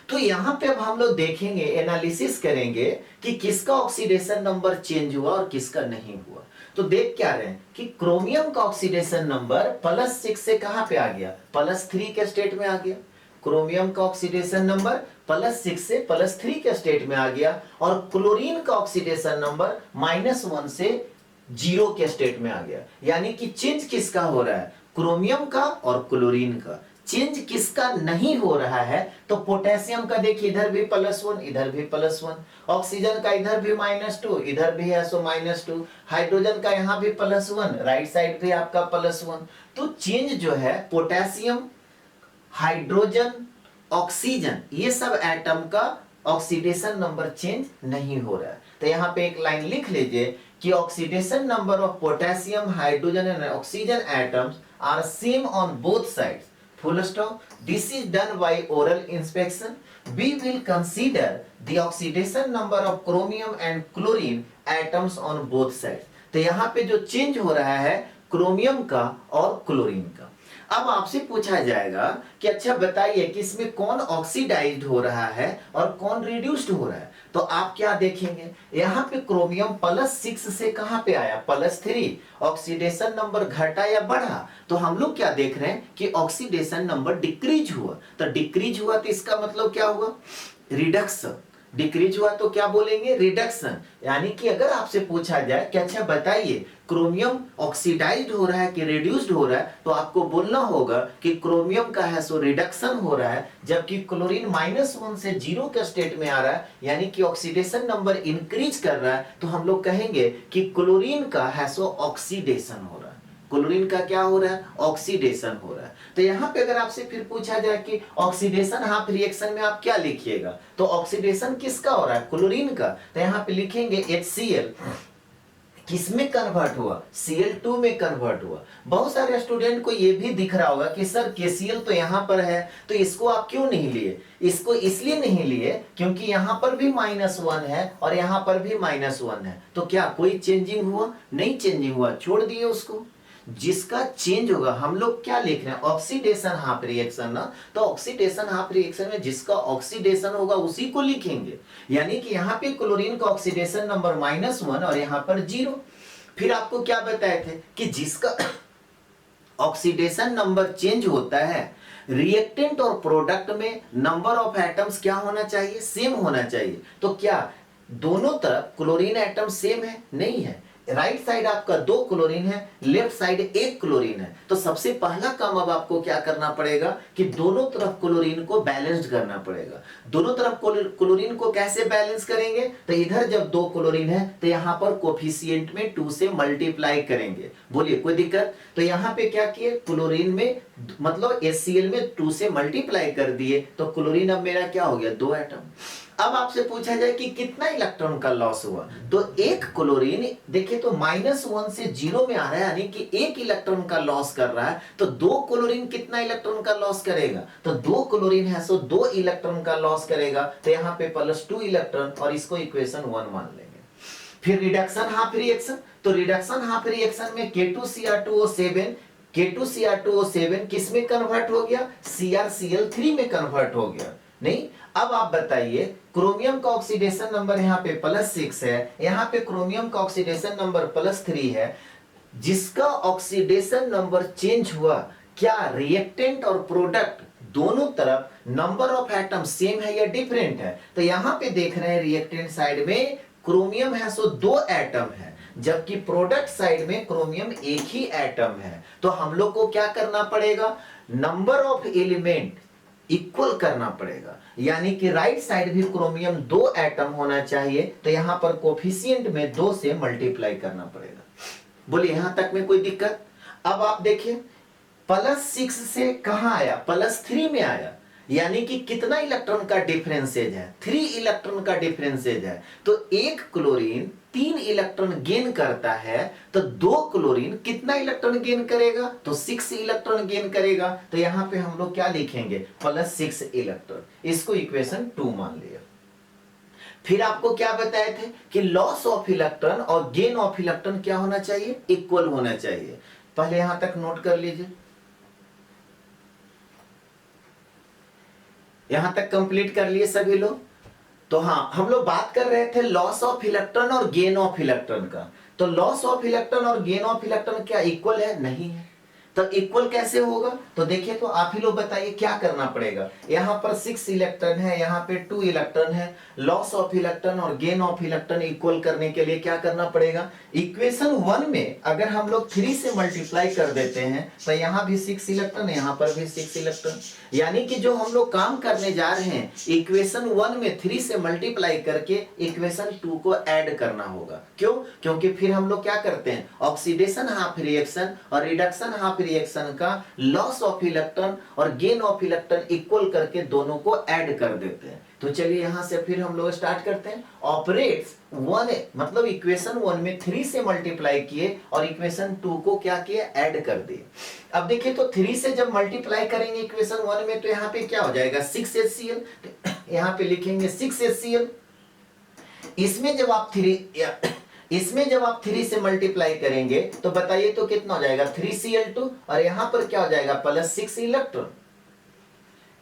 तो यहाँ पे अब हम लोग देखेंगे, एनालिसिस करेंगे कि किसका ऑक्सीडेशन नंबर चेंज हुआ और किसका नहीं हुआ। तो देख क्या रहे हैं कि क्रोमियम का ऑक्सीडेशन नंबर +6 से कहां पे आ गया, +3 के स्टेट में आ गया। क्रोमियम का ऑक्सीडेशन नंबर +6 से +3 के स्टेट में आ गया, और क्लोरीन का ऑक्सीडेशन नंबर -1 से 0 के स्टेट में आ गया। यानी कि चेंज किसका हो रहा है, क्रोमियम का और क्लोरीन का। चेंज किसका नहीं हो रहा है, तो पोटेशियम का देखिए इधर भी +1 इधर भी +1, ऑक्सीजन का इधर भी -2 इधर भी है सो -2, हाइड्रोजन का यहाँ भी +1 राइट साइड भी आपका +1। तो चेंज जो है पोटेशियम, हाइड्रोजन, ऑक्सीजन, ये सब एटम का ऑक्सीडेशन नंबर चेंज नहीं हो रहा है। तो यहाँ पे एक लाइन लिख लीजिए कि oxidation number of potassium, hydrogen and oxygen atoms are same on both sides, full stop. This is done by oral inspection. We will consider the oxidation number of chromium and chlorine atoms on both sides. तो यहाँ पे जो चेंज हो रहा है क्रोमियम का और क्लोरीन का। अब आपसे पूछा जाएगा कि अच्छा बताइए कि इसमें कौन ऑक्सीडाइज्ड हो रहा है और कौन रिड्यूस्ड हो रहा है। तो आप क्या देखेंगे, यहाँ पे क्रोमियम +6 से कहां पे आया +3, ऑक्सीडेशन नंबर घटा या बढ़ा? तो हम लोग क्या देख रहे हैं कि ऑक्सीडेशन नंबर डिक्रीज हुआ। तो डिक्रीज हुआ तो इसका मतलब क्या हुआ, रिडक्शन। डिक्रीज हुआ तो क्या बोलेंगे, रिडक्शन। यानी कि अगर आपसे पूछा जाए कि अच्छा बताइए क्रोमियम ऑक्सीडाइज्ड हो रहा है कि रिड्यूस्ड हो रहा है, तो आपको बोलना होगा कि क्रोमियम का है सो रिडक्शन हो रहा है, जबकि क्लोरीन -1 से 0 के स्टेट में आ रहा है, यानी कि ऑक्सीडेशन नंबर इंक्रीज कर रहा है। तो हम लोग कहेंगे कि क्लोरीन का है सो ऑक्सीडेशन हो रहा है। क्लोरीन का क्या हो रहा है, ऑक्सीडेशन हो रहा है। तो यहाँ पे अगर आपसे फिर पूछा जाए कि ऑक्सीडेशन हाफ रिएक्शन में आप क्या लिखिएगा, तो ऑक्सीडेशन किसका हो रहा है, क्लोरीन का। तो यहाँ पे लिखेंगे HCl किसमें कन्वर्ट हुआ, Cl2 में कन्वर्ट हुआ। बहुत सारे स्टूडेंट को ये भी दिख रहा होगा कि सर KCl तो यहाँ पर है, तो इसको आप क्यों नहीं लिए? इसको इसलिए नहीं लिए क्योंकि यहाँ पर भी -1 है और यहाँ पर भी -1 है। तो क्या कोई चेंजिंग हुआ? नहीं चेंजिंग हुआ, छोड़ दिए उसको। जिसका चेंज होगा, हम लोग क्या लिख रहे हैं, ऑक्सीडेशन हाफ रिएक्शन ना, तो ऑक्सीडेशन हाफ रिएक्शन में जिसका ऑक्सीडेशन होगा उसी को लिखेंगे। यानी कि यहाँ पे क्लोरीन का ऑक्सीडेशन नंबर -1 और यहाँ पर 0। फिर आपको क्या बताए थे कि जिसका ऑक्सीडेशन नंबर चेंज होता है, रिएक्टेंट और प्रोडक्ट में नंबर ऑफ एटम्स क्या होना चाहिए, सेम होना चाहिए। तो क्या दोनों तरफ क्लोरीन एटम सेम है? नहीं है। राइट साइड आपका 2 क्लोरीन है, लेफ्ट साइड 1 क्लोरीन है। तो सबसे पहला काम अब आपको क्या करना पड़ेगा कि दोनों तरफ क्लोरीन को बैलेंस्ड करना पड़ेगा। दोनों तरफ क्लोरीन को कैसे बैलेंस करेंगे, तो इधर जब 2 क्लोरीन है तो यहाँ पर कोफिशिएंट में 2 से मल्टीप्लाई करेंगे। बोलिए कोई दिक्कत? तो यहाँ पे क्या किए, क्लोरीन में मतलब HCl में 2 से मल्टीप्लाई कर दिए, तो क्लोरीन अब मेरा क्या हो गया, 2 एटम। अब आपसे पूछा जाए कि कितना इलेक्ट्रॉन का लॉस हुआ, तो एक क्लोरीन देखिए तो -1 से 0 में आ रहा है, यानी कि एक इलेक्ट्रॉन का लॉस कर रहा है। तो 2 क्लोरीन कितना इलेक्ट्रॉन का लॉस करेगा, तो 2 क्लोरीन है सो 2 इलेक्ट्रॉन का लॉस करेगा। तो यहाँ पे +2 इलेक्ट्रॉन, और इसको इक्वेशन 1 मान लेंगे। फिर रिडक्शन हाफ रिएक्शन, तो रिडक्शन हाफ रिएक्शन में K2Cr2O7 किस में कन्वर्ट हो गया, CrCl3 में कन्वर्ट हो गया। नहीं, अब आप बताइए, क्रोमियम का ऑक्सीडेशन नंबर यहाँ पे +6 है, यहाँ पे क्रोमियम का ऑक्सीडेशन नंबर +3 है। जिसका ऑक्सीडेशन नंबर चेंज हुआ, क्या रिएक्टेंट और प्रोडक्ट दोनों तरफ नंबर ऑफ एटम सेम है या डिफरेंट है? तो यहाँ पे देख रहे हैं रिएक्टेंट साइड में क्रोमियम है सो 2 एटम है, जबकि प्रोडक्ट साइड में क्रोमियम एक ही एटम है। तो हम लोग को क्या करना पड़ेगा, नंबर ऑफ एलिमेंट इक्वल करना पड़ेगा, यानी कि राइट साइड भी क्रोमियम 2 एटम होना चाहिए। तो यहां पर कोफिशिएंट में 2 से मल्टीप्लाई करना पड़ेगा। बोलिए यहां तक में कोई दिक्कत? अब आप देखिए +6 से कहां आया, +3 में आया, यानी कि कितना इलेक्ट्रॉन का डिफरेंसेज है, 3 इलेक्ट्रॉन का डिफरेंसेज है। तो एक क्लोरीन 3 इलेक्ट्रॉन गेन करता है, तो 2 क्लोरीन कितना इलेक्ट्रॉन गेन करेगा, तो 6 इलेक्ट्रॉन गेन करेगा। तो यहां पे हम लोग क्या लिखेंगे, +6 इलेक्ट्रॉन, इसको इक्वेशन 2 मान लिया। फिर आपको क्या बताए थे कि लॉस ऑफ इलेक्ट्रॉन और गेन ऑफ इलेक्ट्रॉन क्या होना चाहिए, इक्वल होना चाहिए। पहले यहां तक नोट कर लीजिए, यहां तक कंप्लीट कर लिए सभी लोग। तो हाँ, हम लोग बात कर रहे थे लॉस ऑफ इलेक्ट्रॉन और गेन ऑफ इलेक्ट्रॉन का। तो लॉस ऑफ इलेक्ट्रॉन और गेन ऑफ इलेक्ट्रॉन क्या इक्वल है, नहीं है। तो इक्वल कैसे होगा, तो देखिए तो आप ही लोग बताइए क्या करना पड़ेगा। यहाँ पर 6 इलेक्ट्रॉन है, यहाँ पे 2 इलेक्ट्रॉन है। लॉस ऑफ इलेक्ट्रॉन और गेन ऑफ इलेक्ट्रॉन इक्वल करने के लिए क्या करना पड़ेगा, इक्वेशन 1 में अगर हम लोग 3 से मल्टीप्लाई कर देते हैं, तो यहाँ भी 6 इलेक्ट्रॉन, यहाँ पर भी 6 इलेक्ट्रॉन। यानी कि जो हम लोग काम करने जा रहे हैं, इक्वेशन 1 में 3 से मल्टीप्लाई करके इक्वेशन 2 को ऐड करना होगा। क्यों, क्योंकि फिर हम लोग क्या करते हैं, ऑक्सीडेशन हाफ रिएक्शन और रिडक्शन हाफ रिएक्शन का लॉस ऑफ इलेक्ट्रॉन और गेन ऑफ इलेक्ट्रॉन इक्वल करके दोनों को ऐड कर देते हैं। तो चलिए यहां से फिर हम लोग स्टार्ट करते हैं। ऑपरेट्स 1 मतलब इक्वेशन 1 में 3 से मल्टीप्लाई किए और इक्वेशन 2 को क्या किए, ऐड कर दिए। अब देखिए तो 3 से जब मल्टीप्लाई करेंगे इक्वेशन 1 में, तो यहाँ पे क्या हो जाएगा, 6HCl। यहाँ पे लिखेंगे 6HCl। इसमें जब आप 3 से मल्टीप्लाई करेंगे तो बताइए तो कितना हो जाएगा, 3Cl2, और यहां पर क्या हो जाएगा, +6 इलेक्ट्रॉन।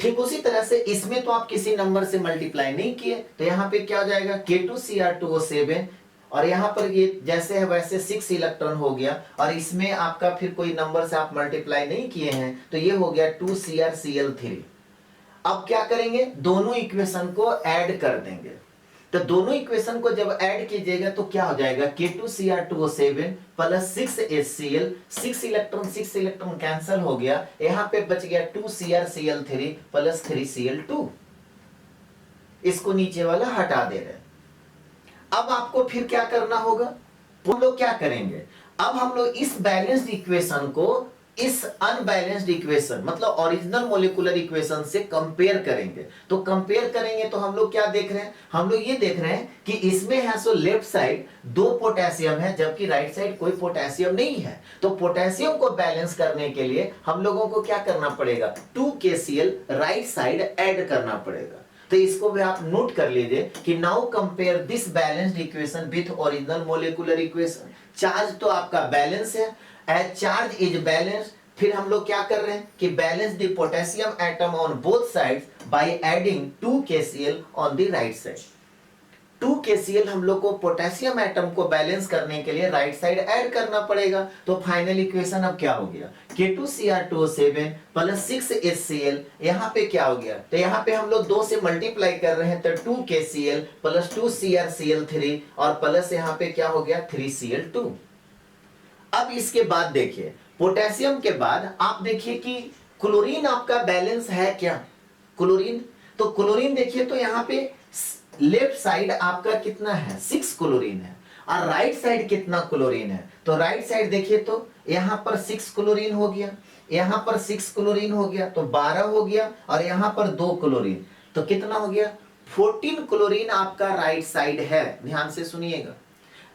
ठीक उसी तरह से इसमें तो आप किसी नंबर से मल्टीप्लाई नहीं किए, तो यहाँ पे क्या हो जाएगा, K2Cr2O7, और यहाँ पर ये जैसे है वैसे 6 इलेक्ट्रॉन हो गया, और इसमें आपका फिर कोई नंबर से आप मल्टीप्लाई नहीं किए हैं, तो ये हो गया 2CrCl3। अब क्या करेंगे, दोनों इक्वेशन को ऐड कर देंगे। तो दोनों इक्वेशन को जब ऐड कीजिएगा तो क्या हो जाएगा, K2Cr2O7 +6HCl, 6 इलेक्ट्रॉन कैंसिल हो गया, यहाँ पे बच गया 2CrCl3 +3Cl2। इसको नीचे वाला हटा दे रहे हैं। अब आपको फिर क्या करना होगा, हम लोग क्या करेंगे, अब हम लोग इस बैलेंस्ड इक्वेशन को इस अनबैलेंस्ड इक्वेशन मतलब ओरिजिनल मॉलिक्यूलर इक्वेशन से कंपेयर करेंगे। तो कंपेयर करेंगे तो हम लोग क्या देख रहे हैं, हम लोग ये देख रहे हैं कि इसमें है सो लेफ्ट साइड 2 पोटेशियम है, जबकि राइट साइड कोई पोटेशियम नहीं है। तो पोटेशियम को बैलेंस करने के लिए हम लोगों को क्या करना पड़ेगा, 2KCl राइट साइड ऐड करना पड़ेगा। तो इसको भी आप नोट कर लीजिए कि now compare this balanced equation with original molecular equation. Charge तो आपका बैलेंस है, एज चार्ज इज बैलेंस। फिर हम लोग क्या कर रहे हैं कि balance the potassium atom on both sides by adding 2KCl on the right side. 2KCl हम लोग को पोटेशियम एटम को बैलेंस करने के लिए राइट साइड ऐड करना पड़ेगा। तो फाइनल इक्वेशन अब क्या हो गया, K2Cr2O7 +6HCl। यहाँ पे क्या हो गया, तो यहाँ पे हम लोग 2 से मल्टीप्लाई कर रहे हैं, तो 2KCl +2CrCl3 और प्लस यहाँ पे क्या हो गया, 3Cl2। अब इसके बाद देखिए, पोटेशियम के बाद आप देखिए कि क्लोरीन आपका बैलेंस है क्या, क्लोरीन। तो क्लोरीन देखिए तो यहाँ पे लेफ्ट साइड आपका कितना है, 6 क्लोरीन है, और राइट साइड कितना क्लोरीन है, तो राइट साइड देखिए तो यहाँ पर 6 क्लोरीन हो गया, यहाँ पर 6 क्लोरीन हो गया, तो 12 हो गया, और यहाँ पर 2 क्लोरीन, तो कितना हो गया, 14 क्लोरीन आपका राइट साइड है, ध्यान से सुनिएगा।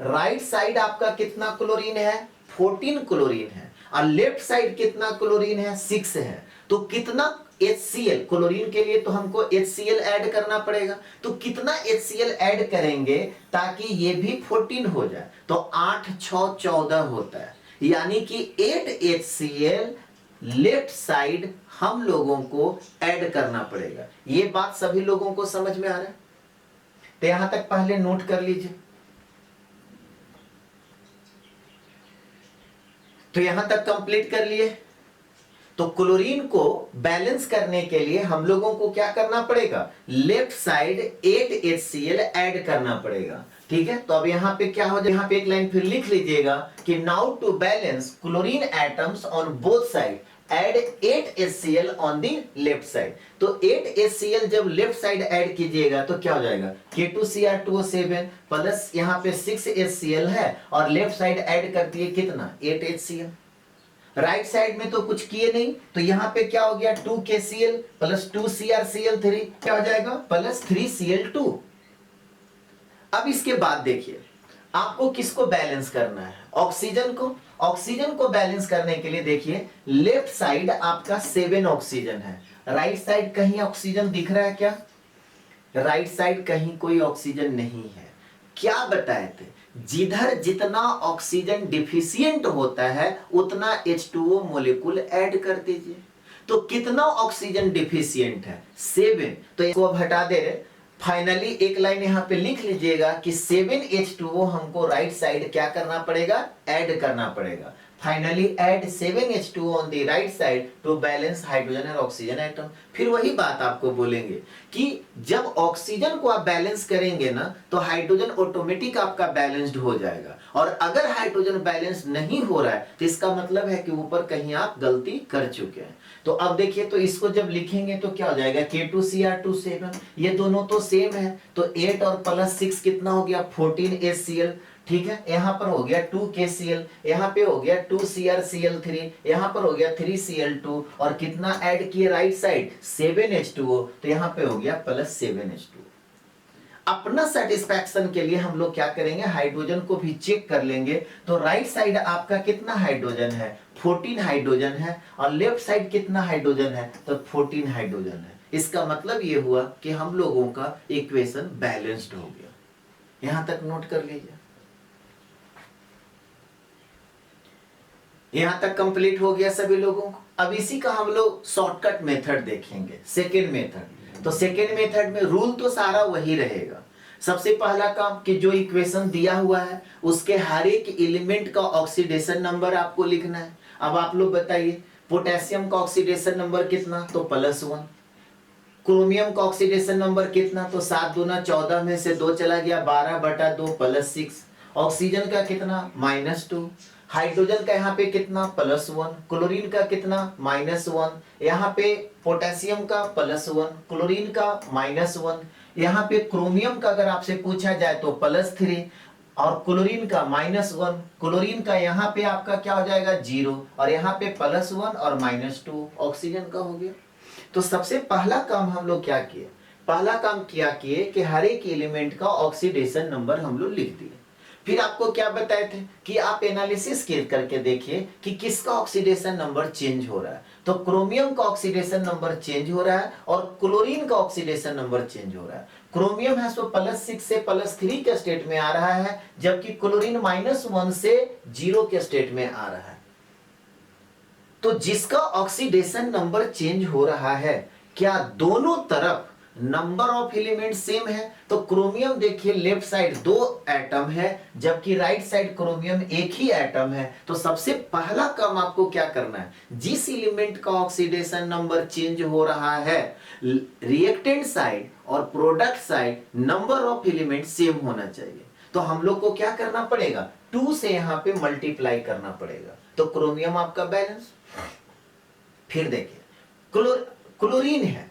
राइट साइड आपका कितना क्लोरीन है? 14 क्लोरीन है। और लेफ्ट साइड कितना क्लोरीन है? 6 है। तो कितना HCl, क्लोरीन के लिए तो हमको HCl ऐड करना पड़ेगा। तो कितना HCl ऐड करेंगे ताकि ये भी 14 हो जाए? तो 8 6 14 होता है, यानी कि 8 HCl लेफ्ट साइड हम लोगों को ऐड करना पड़ेगा। ये बात सभी लोगों को समझ में आ रहा है? तो यहां तक पहले नोट कर लीजिए। तो यहां तक कंप्लीट कर लिए। तो क्लोरीन को बैलेंस करने के लिए हम लोगों को क्या करना पड़ेगा? लेफ्ट साइड 8 HCl ऐड करना पड़ेगा। ठीक है, तो अब यहां पे क्या हो जाए, यहां पे एक लाइन फिर लिख लीजिएगा कि now to balance chlorine atoms on both side add 8 HCl on the left side. तो 8 HCl जब लेफ्ट साइड ऐड कीजिएगा तो क्या हो जाएगा? K2Cr2O7 प्लस यहाँ पे 6 HCl है और लेफ्ट साइड ऐड कर दिए कितना? 8 HCl। राइट साइड में तो कुछ किए नहीं, तो यहाँ पे क्या हो गया? 2KCl प्लस 2CrCl3 क्या हो जाएगा? Plus 3Cl2। अब इसके बाद देखिए आपको किसको बैलेंस करना है? ऑक्सीजन को। ऑक्सीजन को बैलेंस करने के लिए देखिए लेफ्ट साइड आपका 7 ऑक्सीजन है, राइट साइड कहीं ऑक्सीजन दिख रहा है क्या? राइट साइड कहीं कोई ऑक्सीजन नहीं है। क्या बताए थे? जिधर जितना ऑक्सीजन डिफिशिएंट होता है उतना H2O मोलिक्यूल ऐड कर दीजिए। तो कितना ऑक्सीजन डिफिशिएंट है? 7। तो इसको अब हटा दे रहे। फाइनली एक लाइन यहां पे लिख लीजिएगा कि 7H2O हमको राइट साइड क्या करना पड़ेगा? ऐड करना पड़ेगा। Finally add 7H2O on the right side to balance hydrogen और ऑक्सीजन एटम। फिर वही बात आपको बोलेंगे कि जब ऑक्सीजन को आप बैलेंस करेंगे ना तो हाइड्रोजन ऑटोमेटिक आपका बैलेंस्ड हो जाएगा। और अगर हाइड्रोजन बैलेंस नहीं हो रहा है तो इसका मतलब है कि ऊपर कहीं आप गलती कर चुके हैं। तो अब देखिए, तो इसको जब लिखेंगे तो क्या हो जाएगा? K2Cr2 ये दोनों तो सेम है, तो 8 और प्लस 6 कितना हो गया? 14 HCl। ठीक है, यहां पर हो गया 2KCl, यहां पे हो गया 2CrCl3, यहां पर हो गया 3Cl2 और कितना ऐड किए राइट साइड? 7H2O। तो यहां पे हो गया प्लस 7H2O। अपना सेटिस्फैक्शन के लिए हम लोग क्या करेंगे? हाइड्रोजन को भी चेक कर लेंगे। तो राइट साइड आपका कितना हाइड्रोजन है? 14 हाइड्रोजन है। और लेफ्ट साइड कितना हाइड्रोजन है? तो 14 हाइड्रोजन है। इसका मतलब ये हुआ कि हम लोगों का इक्वेशन बैलेंस्ड हो गया। यहां तक नोट कर लीजिए। यहां तक कंप्लीट हो गया सभी लोगों को। अब इसी का हम लोग शॉर्टकट मेथड देखेंगे, सेकेंड मेथड। तो सेकेंड मेथड में रूल तो सारा वही रहेगा। सबसे पहला काम कि जो इक्वेशन दिया हुआ है उसके हर एक एलिमेंट का ऑक्सीडेशन नंबर आपको लिखना है। अब आप लोग बताइए, पोटेशियम का ऑक्सीडेशन नंबर कितना? तो +1। क्रोमियम का ऑक्सीडेशन नंबर कितना? तो 7 दूना 14 में से 2 चला गया, 12/2 +6। ऑक्सीजन का कितना? -2। हाइड्रोजन का यहाँ पे कितना? +1। क्लोरीन का कितना? -1। यहाँ पे पोटेशियम का +1, क्लोरीन का -1। यहाँ पे क्रोमियम का अगर आपसे पूछा जाए तो +3 और क्लोरीन का -1। क्लोरीन का यहाँ पे आपका क्या हो जाएगा? 0 और यहाँ पे +1 और -2 ऑक्सीजन का हो गया। तो सबसे पहला काम हम लोग क्या किए? पहला काम क्या किए कि हर एक एलिमेंट का ऑक्सीडेशन नंबर हम लोग लिख दिए। फिर आपको क्या बताए थे कि आप एनालिसिस करके देखिए कि किसका ऑक्सीडेशन नंबर चेंज हो रहा है। तो क्रोमियम का ऑक्सीडेशन नंबर चेंज हो रहा है और क्लोरीन का ऑक्सीडेशन नंबर चेंज हो रहा है। क्रोमियम है सो +6 से +3 के स्टेट में आ रहा है, जबकि क्लोरीन -1 से 0 के स्टेट में आ रहा है। तो जिसका ऑक्सीडेशन नंबर चेंज हो रहा है, क्या दोनों तरफ नंबर ऑफ एलिमेंट सेम है? तो क्रोमियम देखिए लेफ्ट साइड 2 एटम है, जबकि राइट साइड क्रोमियम एक ही एटम है। तो सबसे पहला काम आपको क्या करना है? जिस एलिमेंट का ऑक्सीडेशन नंबर चेंज हो रहा है, रिएक्टेंट साइड और product side number of element same होना चाहिए। तो हम लोग को क्या करना पड़ेगा? 2 से यहां पे मल्टीप्लाई करना पड़ेगा। तो क्रोमियम आपका बैलेंस। फिर देखिए क्लोरीन है,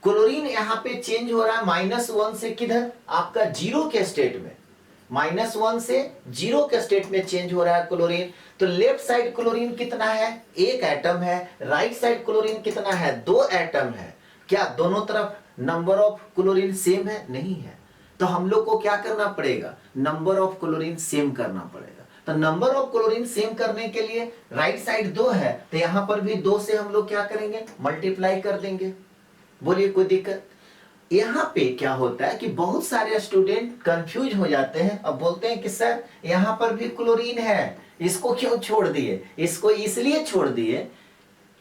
क्लोरीन यहां पे चेंज हो रहा है -1 से किधर? आपका 0 के स्टेट में। -1 से 0 के स्टेट में चेंज हो रहा है क्लोरीन। तो लेफ्ट साइड क्लोरीन कितना है? 1 एटम है। राइट साइड क्लोरीन कितना है? 2 एटम है। क्या दोनों तरफ नंबर ऑफ क्लोरीन सेम है? नहीं है। तो हम लोग को क्या करना पड़ेगा? नंबर ऑफ क्लोरीन सेम करना पड़ेगा। तो नंबर ऑफ क्लोरीन सेम करने के लिए राइट साइड 2 है, तो यहां पर भी 2 से हम लोग क्या करेंगे? मल्टीप्लाई कर देंगे। बोलिए कोई दिक्कत? यहाँ पे क्या होता है कि बहुत सारे स्टूडेंट कंफ्यूज हो जाते हैं और बोलते हैं कि सर यहाँ पर भी क्लोरीन है, इसको क्यों छोड़ दिए? इसको इसलिए छोड़ दिए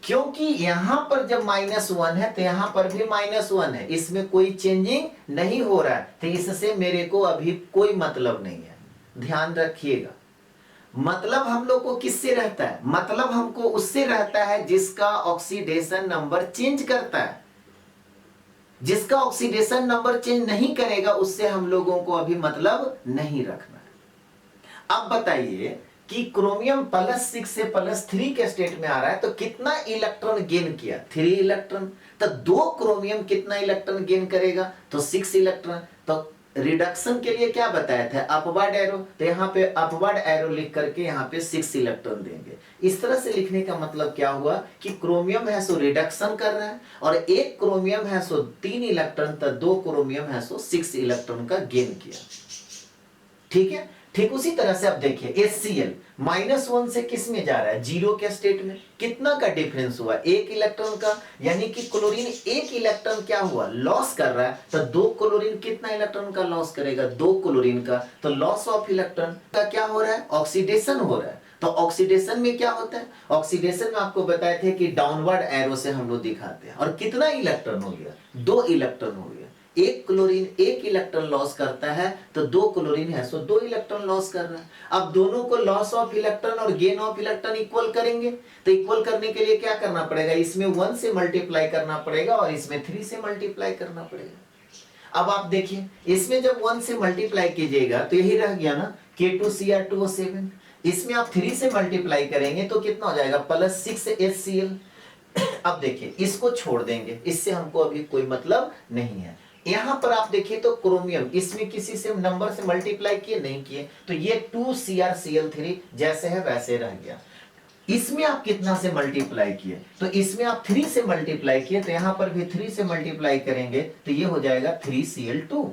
क्योंकि यहां पर जब -1 है तो यहां पर भी -1 है, इसमें कोई चेंजिंग नहीं हो रहा है, तो इससे मेरे को अभी कोई मतलब नहीं है। ध्यान रखिएगा, मतलब हम लोग को किससे रहता है? मतलब हमको उससे रहता है जिसका ऑक्सीडेशन नंबर चेंज करता है। जिसका ऑक्सीडेशन नंबर चेंज नहीं करेगा उससे हम लोगों को अभी मतलब नहीं रखना है। अब बताइए कि क्रोमियम +6 से +3 के स्टेट में आ रहा है तो कितना इलेक्ट्रॉन गेन किया? 3 इलेक्ट्रॉन। तो 2 क्रोमियम कितना इलेक्ट्रॉन गेन करेगा? तो 6 इलेक्ट्रॉन। तो रिडक्शन के लिए क्या बताया था? Upward arrow. तो यहाँ पे अपवर्ड एरो लिख करके यहाँ पे 6 इलेक्ट्रॉन देंगे। इस तरह से लिखने का मतलब क्या हुआ कि क्रोमियम है सो रिडक्शन कर रहा है और 1 क्रोमियम है सो 3 इलेक्ट्रॉन, तो 2 क्रोमियम है सो 6 इलेक्ट्रॉन का गेन किया। ठीक है। ठीक उसी तरह से अब देखिए HCl -1 से किस में जा रहा है? 0 के स्टेट में। कितना का डिफरेंस हुआ? 1 इलेक्ट्रॉन का, यानी कि क्लोरीन 1 इलेक्ट्रॉन क्या हुआ? लॉस कर रहा है। तो 2 क्लोरीन कितना इलेक्ट्रॉन का लॉस करेगा? 2 क्लोरीन का। तो लॉस ऑफ इलेक्ट्रॉन का क्या हो रहा है? ऑक्सीडेशन हो रहा है। तो ऑक्सीडेशन में क्या होता है? ऑक्सीडेशन में आपको बताए थे कि डाउनवर्ड एरो से हम लोग दिखाते हैं। और कितना इलेक्ट्रॉन हो गया? 2 इलेक्ट्रॉन हो गया। 1 क्लोरीन 1 इलेक्ट्रॉन लॉस करता है तो 2 क्लोरीन है सो 2 इलेक्ट्रॉन लॉस कर रहा है। अब दोनों को लॉस ऑफ इलेक्ट्रॉन और गेन ऑफ इलेक्ट्रॉन इक्वल करेंगे। तो इक्वल करने के लिए क्या करना पड़ेगा? इसमें 1 से मल्टीप्लाई करना पड़ेगा और इसमें 3 से मल्टीप्लाई करना पड़ेगा। अब आप देखिए, इसमें जब 1 से मल्टीप्लाई कीजिएगा तो यही रह गया ना, K2Cr2O7। इसमें आप 3 से मल्टीप्लाई करेंगे तो कितना हो जाएगा? +6 HCl। अब देखिए, इसको छोड़ देंगे, इससे हमको अभी कोई मतलब नहीं है। यहां पर आप देखिए तो क्रोमियम, इसमें किसी से नंबर से मल्टीप्लाई किए? नहीं किए। तो ये 2CrCl3 जैसे है वैसे रह गया। इसमें आप कितना से मल्टीप्लाई किए? तो इसमें आप 3 से मल्टीप्लाई किए, तो यहां पर भी 3 से मल्टीप्लाई करेंगे तो ये हो जाएगा 3Cl2।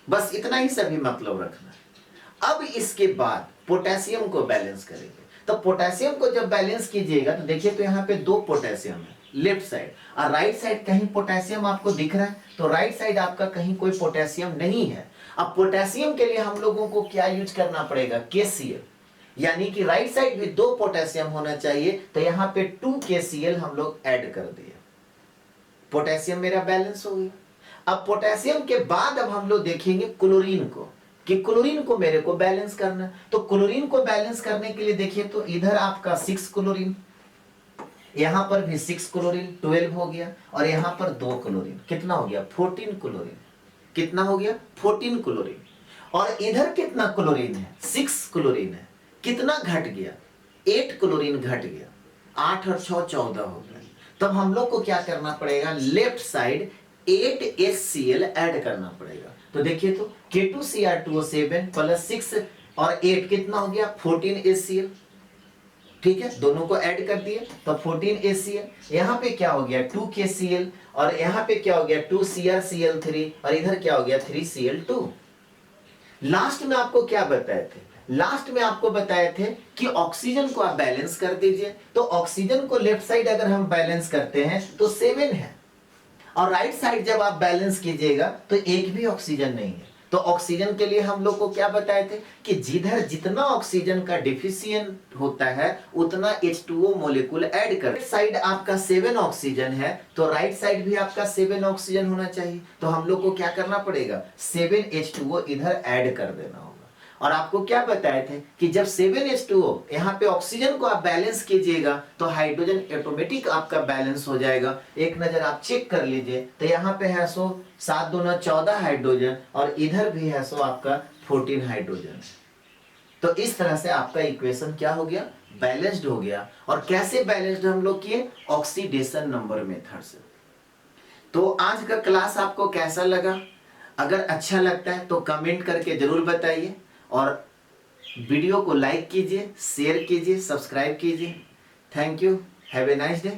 बस इतना ही सभी मतलब रखना है। अब इसके बाद पोटेशियम को बैलेंस करेंगे। तो पोटेशियम को जब बैलेंस कीजिएगा तो देखिए तो यहाँ पे 2 पोटेशियम है लेफ्ट साइड, और राइट साइड कहीं पोटेशियम आपको दिख रहा है? तो राइट साइड आपका कहीं कोई पोटेशियम नहीं है। अब पोटेशियम के लिए हम लोगों को क्या यूज करना पड़ेगा? KCl, यानी कि राइट साइड भी 2 पोटेशियम होना चाहिए। तो यहाँ पे 2KCl हम लोग ऐड कर दिए। पोटेशियम मेरा बैलेंस हो गया। अब पोटेशियम के बाद अब हम लोग देखेंगे क्लोरीन को, कि क्लोरीन को मेरे को बैलेंस करना है। तो क्लोरीन को बैलेंस करने के लिए देखिए तो इधर आपका 6 क्लोरीन, यहां पर भी 6 क्लोरीन, 12 हो गया, और यहां पर 2 क्लोरीन, कितना हो गया? 14 क्लोरीन। कितना हो गया? 14 क्लोरीन। और इधर कितना क्लोरीन है? 6 क्लोरीन है। कितना घट गया? 8 क्लोरीन घट गया। 8 और 6 14 हो गया। तब हम लोग को क्या करना पड़ेगा? लेफ्ट साइड 8 HCl ऐड करना पड़ेगा। तो देखिए तो K2Cr2O7 +6 और 8 कितना हो गया? 14 HCl। ठीक है, दोनों को ऐड कर दिए तो 14 HCl। यहाँ पे क्या हो गया? 2KCl, और यहाँ पे क्या हो गया? 2CrCl3, और इधर क्या हो गया? 3Cl2। लास्ट में आपको क्या बताए थे? लास्ट में आपको बताए थे कि ऑक्सीजन को आप बैलेंस कर दीजिए। तो ऑक्सीजन को लेफ्ट साइड अगर हम बैलेंस करते हैं तो 7 है, और राइट साइड जब आप बैलेंस कीजिएगा तो एक भी ऑक्सीजन नहीं है। तो ऑक्सीजन के लिए हम लोग को क्या बताए थे कि जिधर जितना ऑक्सीजन का डिफिशिएंट होता है उतना H2O मॉलिक्यूल ऐड कर। साइड आपका 7 ऑक्सीजन है तो राइट साइड भी आपका 7 ऑक्सीजन होना चाहिए। तो हम लोग को क्या करना पड़ेगा? 7 H2O इधर ऐड कर देना होगा। और आपको क्या बताए थे कि जब 7 H2O यहाँ पे ऑक्सीजन को आप बैलेंस कीजिएगा तो हाइड्रोजन ऑटोमेटिक आपका बैलेंस हो जाएगा। एक नजर आप चेक कर लीजिए तो यहाँ पे है सो 7 दूना 14 हाइड्रोजन, और इधर भी है सो आपका 14 हाइड्रोजन। तो इस तरह से आपका इक्वेशन क्या हो गया? बैलेंस्ड हो गया। और कैसे बैलेंस्ड हम लोग किए? ऑक्सीडेशन नंबर मेथड से। तो आज का क्लास आपको कैसा लगा? अगर अच्छा लगता है तो कमेंट करके जरूर बताइए, और वीडियो को लाइक कीजिए, शेयर कीजिए, सब्सक्राइब कीजिए। Thank you, have a nice day.